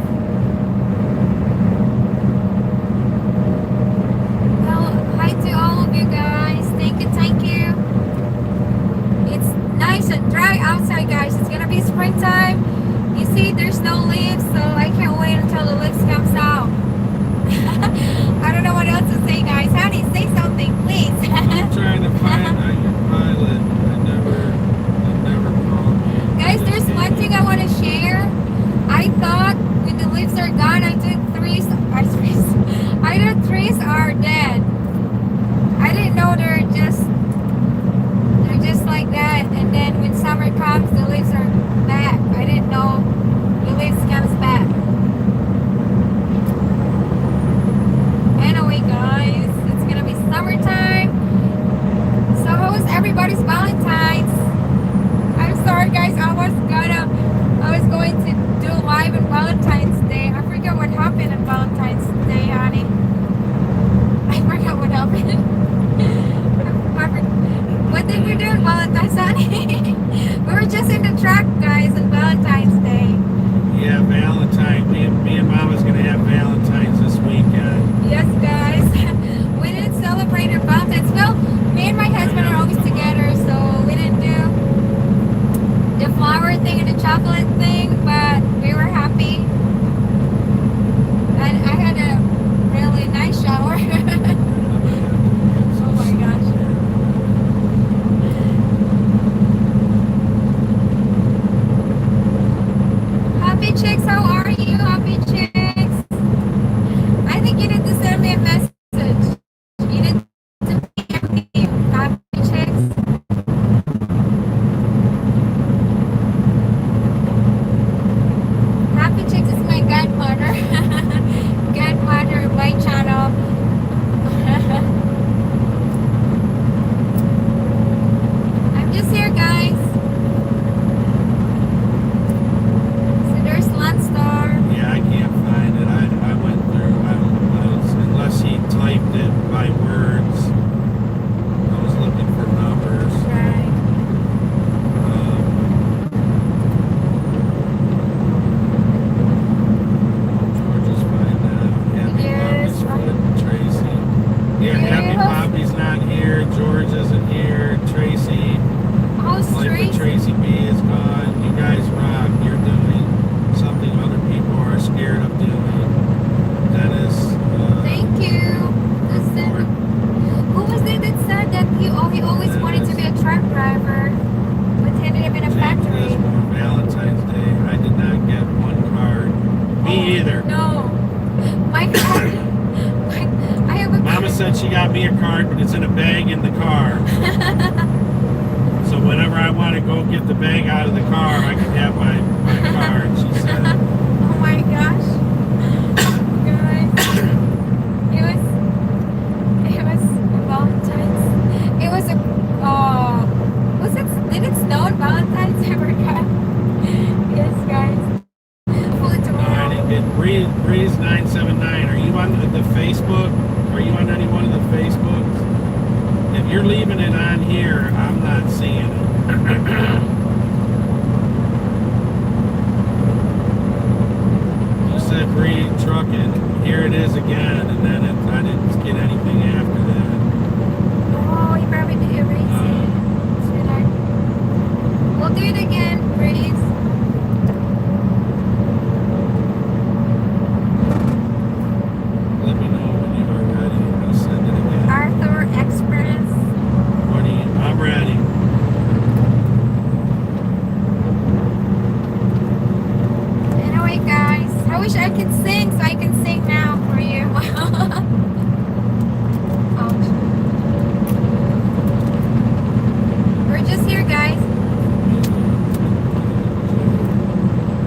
Well, hi to all of you guys. Thank you, thank you. It's nice and dry outside, guys. It's gonna be springtime. You see, there's no leaves, so I can't wait until the leaves comes out. I don't know what else to say, guys. Honey, say something, please. I'm trying to find your pilot. I never called. Guys, there's one thing I want to share. I thought when the leaves are gone, I thought trees are dead. I didn't know they're just like that. And then when summer comes, the leaves are back. I didn't know the leaves comes back. Anyway, guys, it's gonna be summertime. So how was everybody's Valentine's? I'm sorry, guys. I was going to do live on Valentine's Day. I forget what happened on Valentine's Day, honey. I forgot what happened. What did we do on Valentine's, honey? We were just in the truck, guys, on Valentine's Day. Yeah, Valentine. Me and Mama's gonna have Valentine's this weekend. Yes, guys. We didn't celebrate our Valentine's. Well, me and my husband are always together, so we didn't do the flower thing and the chocolate thing, but we were happy. And I had a really nice shower. Oh my gosh. Happy Chicks, how are you? Happy Chicks. I think you need to send me a message. You need to PM me. Happy Chicks. Happy Chicks she got me a card, but it's in a bag in the car. So whenever I want to go get the bag out of the car, I can have my card, she said. Oh my gosh. Guys. It was Valentine's. It was a did it snow on Valentine's? I forgot. Yes, guys. Hopefully No, I tomorrow. didn't get Breeze979. Are you on the Facebook? Are you on any one of the Facebooks? If you're leaving it on here, I'm not seeing it. You said Breeze trucking. Here it is again, and then I didn't get anything after that. Oh, you probably did erase it. Sweetheart. We'll do it again, Breeze. Let me know when you are ready. I'll send it again. Arthur Express. What do you? I'm ready. Anyway, guys, I wish I could sing, so I can sing now for you. Ouch. We're just here, guys.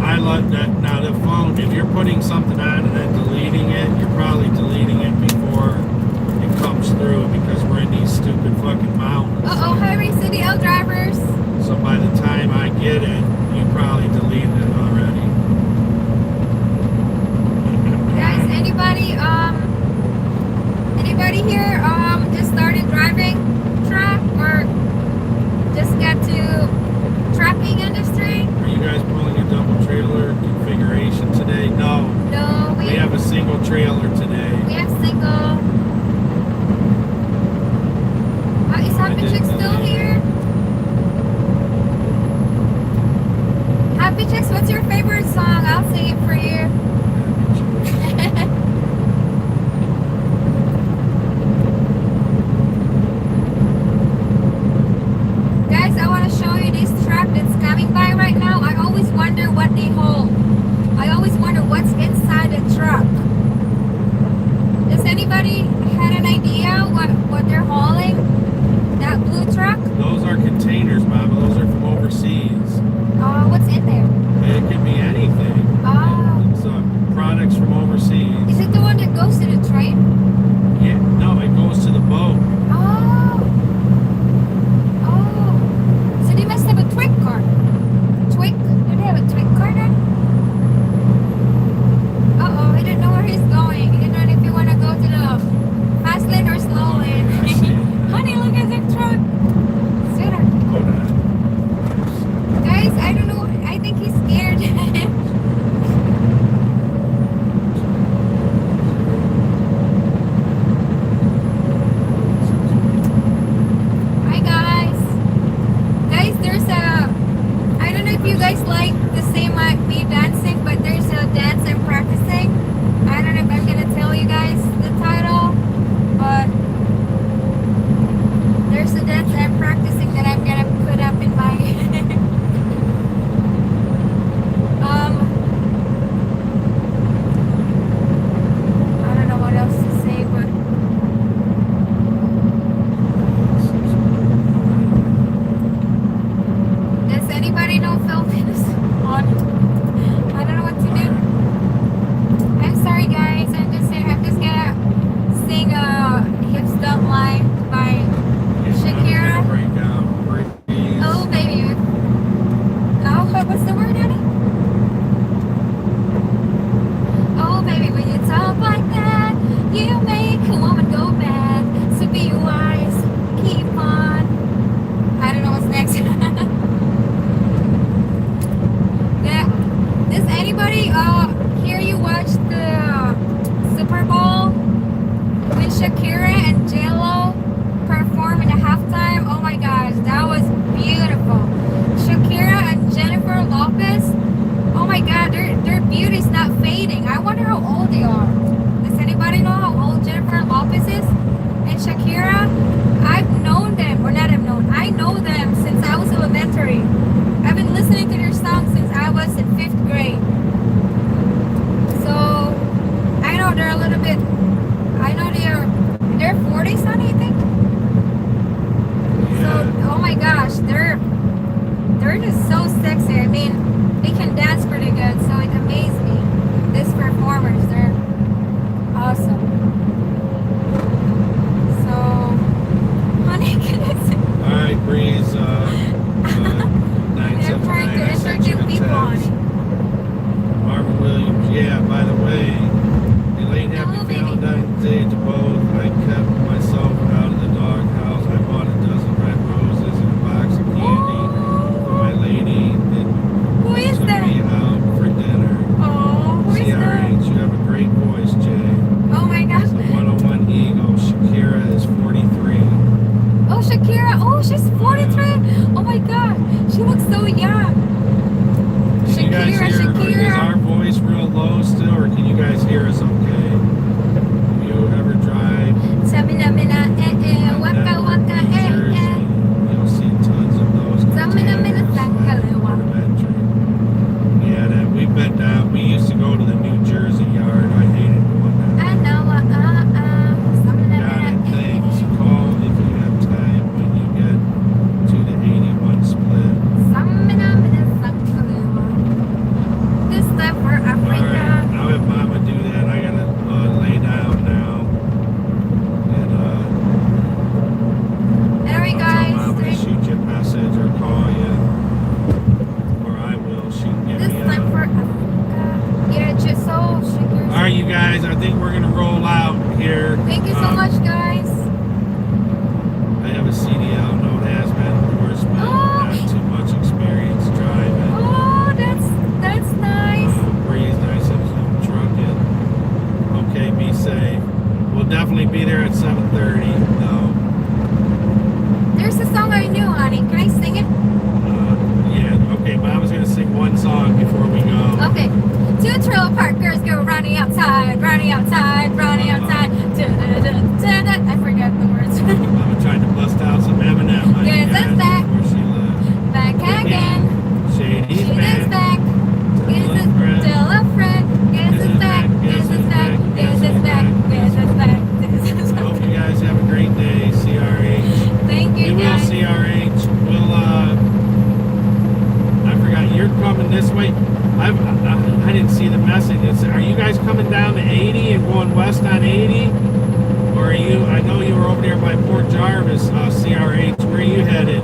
I love that. Now the phone, if you're putting something on and then deleting it, you're probably deleting it before it comes through because we're in these stupid fucking mountains. Uh-oh, highway CDL drivers. So by the time I get it, you probably deleted it already. Guys, anybody here just started driving truck or just got to trucking industry? Are you guys pulling a double trailer configuration today? No. No, We have a single trailer today. we have single. Is Happy Chick still here? Happy Chicks, what's your favorite song? I'll sing it for you. Guys, I want to show you this truck that's coming by right now. I always wonder what they hold. I always wonder what's inside the truck. Does anybody had an idea what they're hauling? That blue truck? Those are containers, Mama. Those are from overseas. What's in there? It could be anything. Oh. It's products from overseas. Is it the one that goes to the train? Yeah, no, it goes to the boat. Oh. Oh. So they must have a twig car. Twig? Do they have a twig car then? Uh-oh, I didn't know where he's going. He didn't know if you want to go to the fast lane or slow lane. I see. Honey, look at the truck. Sweetheart. Hold on. Guys, I don't know. I think he's scared. Hi, guys. Guys, there's a... I don't know if you guys like the same like me dancing, but there's a dance I'm practicing. I don't know if I'm going to tell you guys the title, but there's a dance I'm practicing that I'm going to put up in my... I don't know what else to say, but does anybody know Philippines on? I don't know what to do. I'm sorry, guys. I'm just gonna sing "Hips Don't Lie" by Shakira. Break out. Breeze. Oh, baby. Oh, what's the word, honey? Oh, baby, when you talk like that, you make a woman go mad. So be wise, keep on. I don't know what's next. Yeah. Does anybody here you watched the Super Bowl when Shakira and J-Lo performed in the halftime? Oh my gosh, that was beautiful. Shakira and Jennifer Lopez. Oh my god, their beauty's not fading. I wonder how old they are. Does anybody know how old Jennifer Lopez is? And Shakira? I've known them, or not have known. I know them since I was elementary. I've been listening to their songs since I was in 5th grade. So I know they're a little bit. I know they're 40 Saturdays, honey, I think. So, oh my gosh, they're just so sexy. I mean, they can dance pretty good, so it amazed me. These performers, they're awesome. So, honey, can I say? All right, Breeze. I'm trying to introduce people, honey. Marvin Williams. Yeah, by the way, Elaine, happy Valentine's Day to both. I kept myself out of the doghouse. I bought a dozen red roses and a box of candy for my lady. Who is Took that? me out for dinner. Oh, who is that? CRH, you have a great voice, Jay. Oh my gosh. The 101 Eagle. Shakira is 43. Oh, Shakira. Oh, she's 43. Oh my god. She looks so young. Can you guys hear, is our voice real low still, or can you guys hear us okay? Do you ever drive Samina mina waka waka Jersey? You'll see tons of those Samina mina containers at yeah, that we've been down. We used to go to the New Jersey yard. I hated going down. I know. Got it. Thanks. Call if you have time when you get to the 81 split. Samina mina this step for Africa. All right, I'll have Mama do that. I gotta lay down now. And Anyway, I'll guys. tell Mama to shoot you a message or call you, or I will. She can get This me time for out. Africa. Yeah, just so sugars. All right, you guys. I think we're gonna roll out here. Thank you so much, guys. I have a CDL, no hazmat endorsement, not too much experience driving. Oh, that's nice. Breeze, nice of some trucking. Okay, be safe. We'll definitely be there at 7:30, though. There's a song I knew, honey. Can I sing it? Yeah, okay, Mama's gonna sing one song before we go. Okay. Two trailer park girls go running outside, running outside, running outside. I forgot the words. Mama tried to bust out some Eminem. Yes, that's back. Before she left. Back again. Shady's She is back. back. Guess it's still a friend. Guess it's back. Guess it's back. Guess it's back. Guess it's back. I hope you guys have a great day, CRH. Thank you, We will, guys. CRH. We'll, I forgot, you're coming this way. I didn't see the message. Are you guys coming down to 80 and going west on 80? Or are you, I know you were over there by Port Jarvis, CRH. Where are you headed?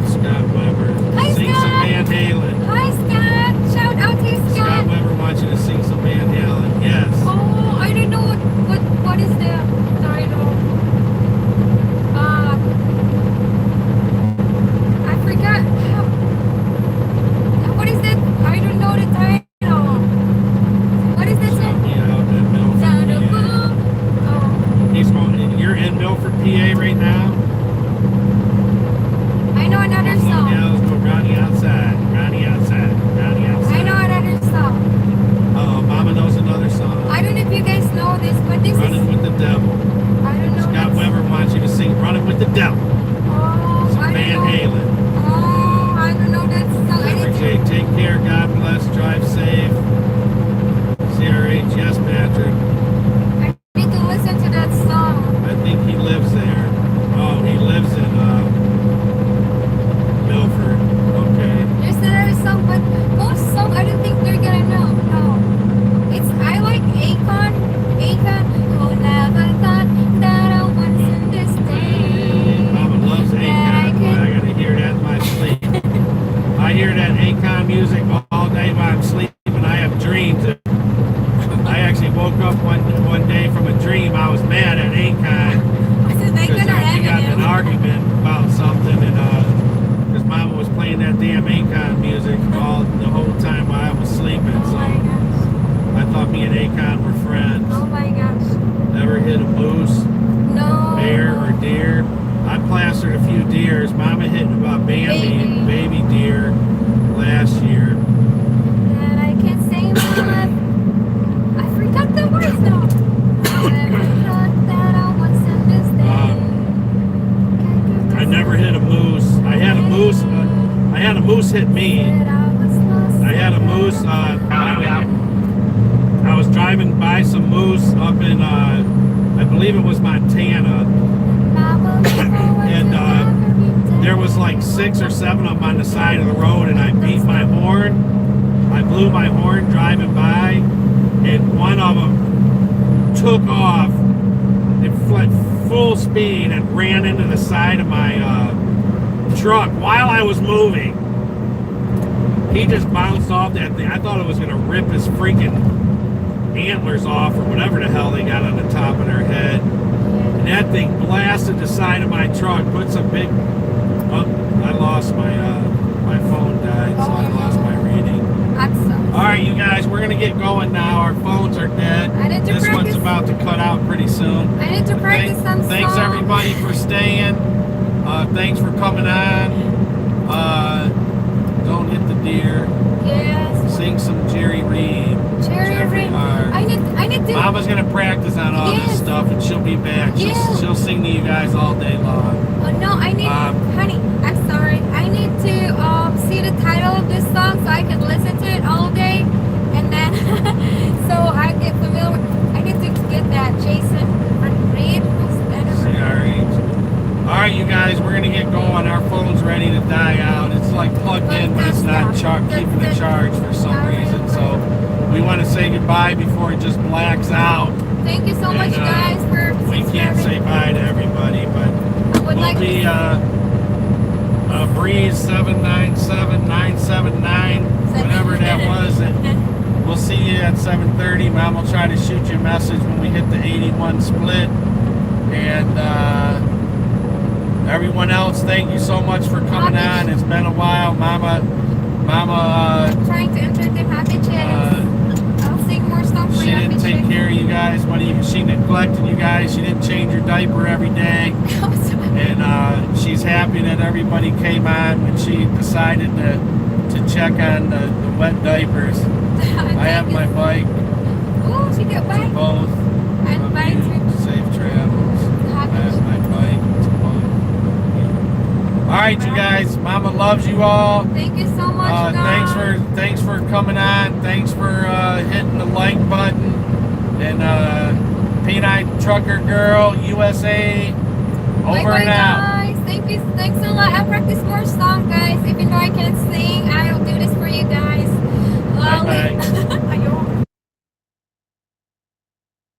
Scott Weber. Hi, Sing Scott. some Van Halen. Hi, Scott. Shout out to you, Scott Scott. Weber wants you to sing some Van Halen. Yes. Oh, I don't know what is the title. I forgot. What is that? I don't know the title. What is that song? Yeah, in Milford, Sound of PA. Boom. Oh, He's going, you're in Milford, PA right now? I know another Buffalo song. Gals go Ronnie outside, Ronnie outside, Ronnie outside. I know another song. Mama knows another song. I don't know if you guys know this, but this Running is. with the Devil. I don't know. Scott that's- Weber wants you to sing Running with the Devil. Oh, Some I Van don't know. Halen. Oh, I don't know that song. I Every need day, take care, God bless, drive safe. CRH, yes, Patrick. to listen to that song. I think he lives there. Oh, he lives in Milford. Okay. There's another song, but most songs I don't think they're gonna know. No. It's I like Akon. Who never thought that I was in this day. Mama loves Akon. Boy, I gotta hear that in my sleep. I hear that Akon music all day while I'm sleeping. I have dreams. I actually woke up one day from a dream. I was mad at Akon This is because Akon or we got in an Eminem. argument about something, and because Mama was playing that damn Akon music all the whole time while I was sleeping. Oh So my gosh. I thought me and Akon were friends. Oh my gosh. Ever hit a moose, No. bear, or deer? I plastered a few deers. Mama hit about baby deer last year. And I can't say my I forgot the words now. I never thought that I was in this day. I never hit a moose. I had a moose. I had a moose hit me. I had a moose. I was driving by some moose up in, I believe it was Montana. And there was like 6 or 7 of them on the side of the road, and I beat my horn. I blew my horn driving by, and one of them took off and fled full speed and ran into the side of my truck while I was moving. He just bounced off that thing. I thought it was going to rip his freaking antlers off or whatever the hell they got on the top of their head. And that thing blasted the side of my truck, put some big... Oh, I lost my phone died, so I lost my reading. Alright, you guys, we're going to get going now. Our phones are dead. This one's about to cut out pretty soon. I need to practice some songs. Thanks everybody for staying. Thanks for coming on. Don't hit the deer. Yes. Sing some Jerry Reed. Jerry Reed. I need to. Mama's gonna practice on all this stuff, and she'll be back. She'll sing to you guys all day long. Oh no, I need, honey. I'm sorry. I need to see the title of this song so I can listen to it all day, and then so I get familiar. I need to get that Jason Reed. Alright, you guys, we're gonna get going. Our phone's ready to die out. It's like plugged in, but it's not keeping the charge for some reason. So we want to say goodbye before it just blacks out. Thank you so much, guys, for we can't say bye to everybody, but we'll be Breeze 797979, whatever that was. We'll see you at 7:30. Mom will try to shoot you a message when we hit the 81 split. And everyone else, thank you so much for coming on. It's been a while. Mama trying to entertain Happy Chicks. I'll sing more songs for she didn't take care of you guys she neglected you guys. She didn't change your diaper every day. And she's happy that everybody came on when she decided to check on the wet diapers. I have my bike. Oh, she got bike. Both. And mine too. Safe travels. I have my bike. Alright, you guys. Mama loves you all. Thank you so much, thanks for coming on. Thanks for hitting the like button. And P9 Trucker Girl USA. Over and out. Guys. Thanks a lot. I'll practice more songs, guys. Even though I can't sing, I'll do this for you guys. Bye-bye.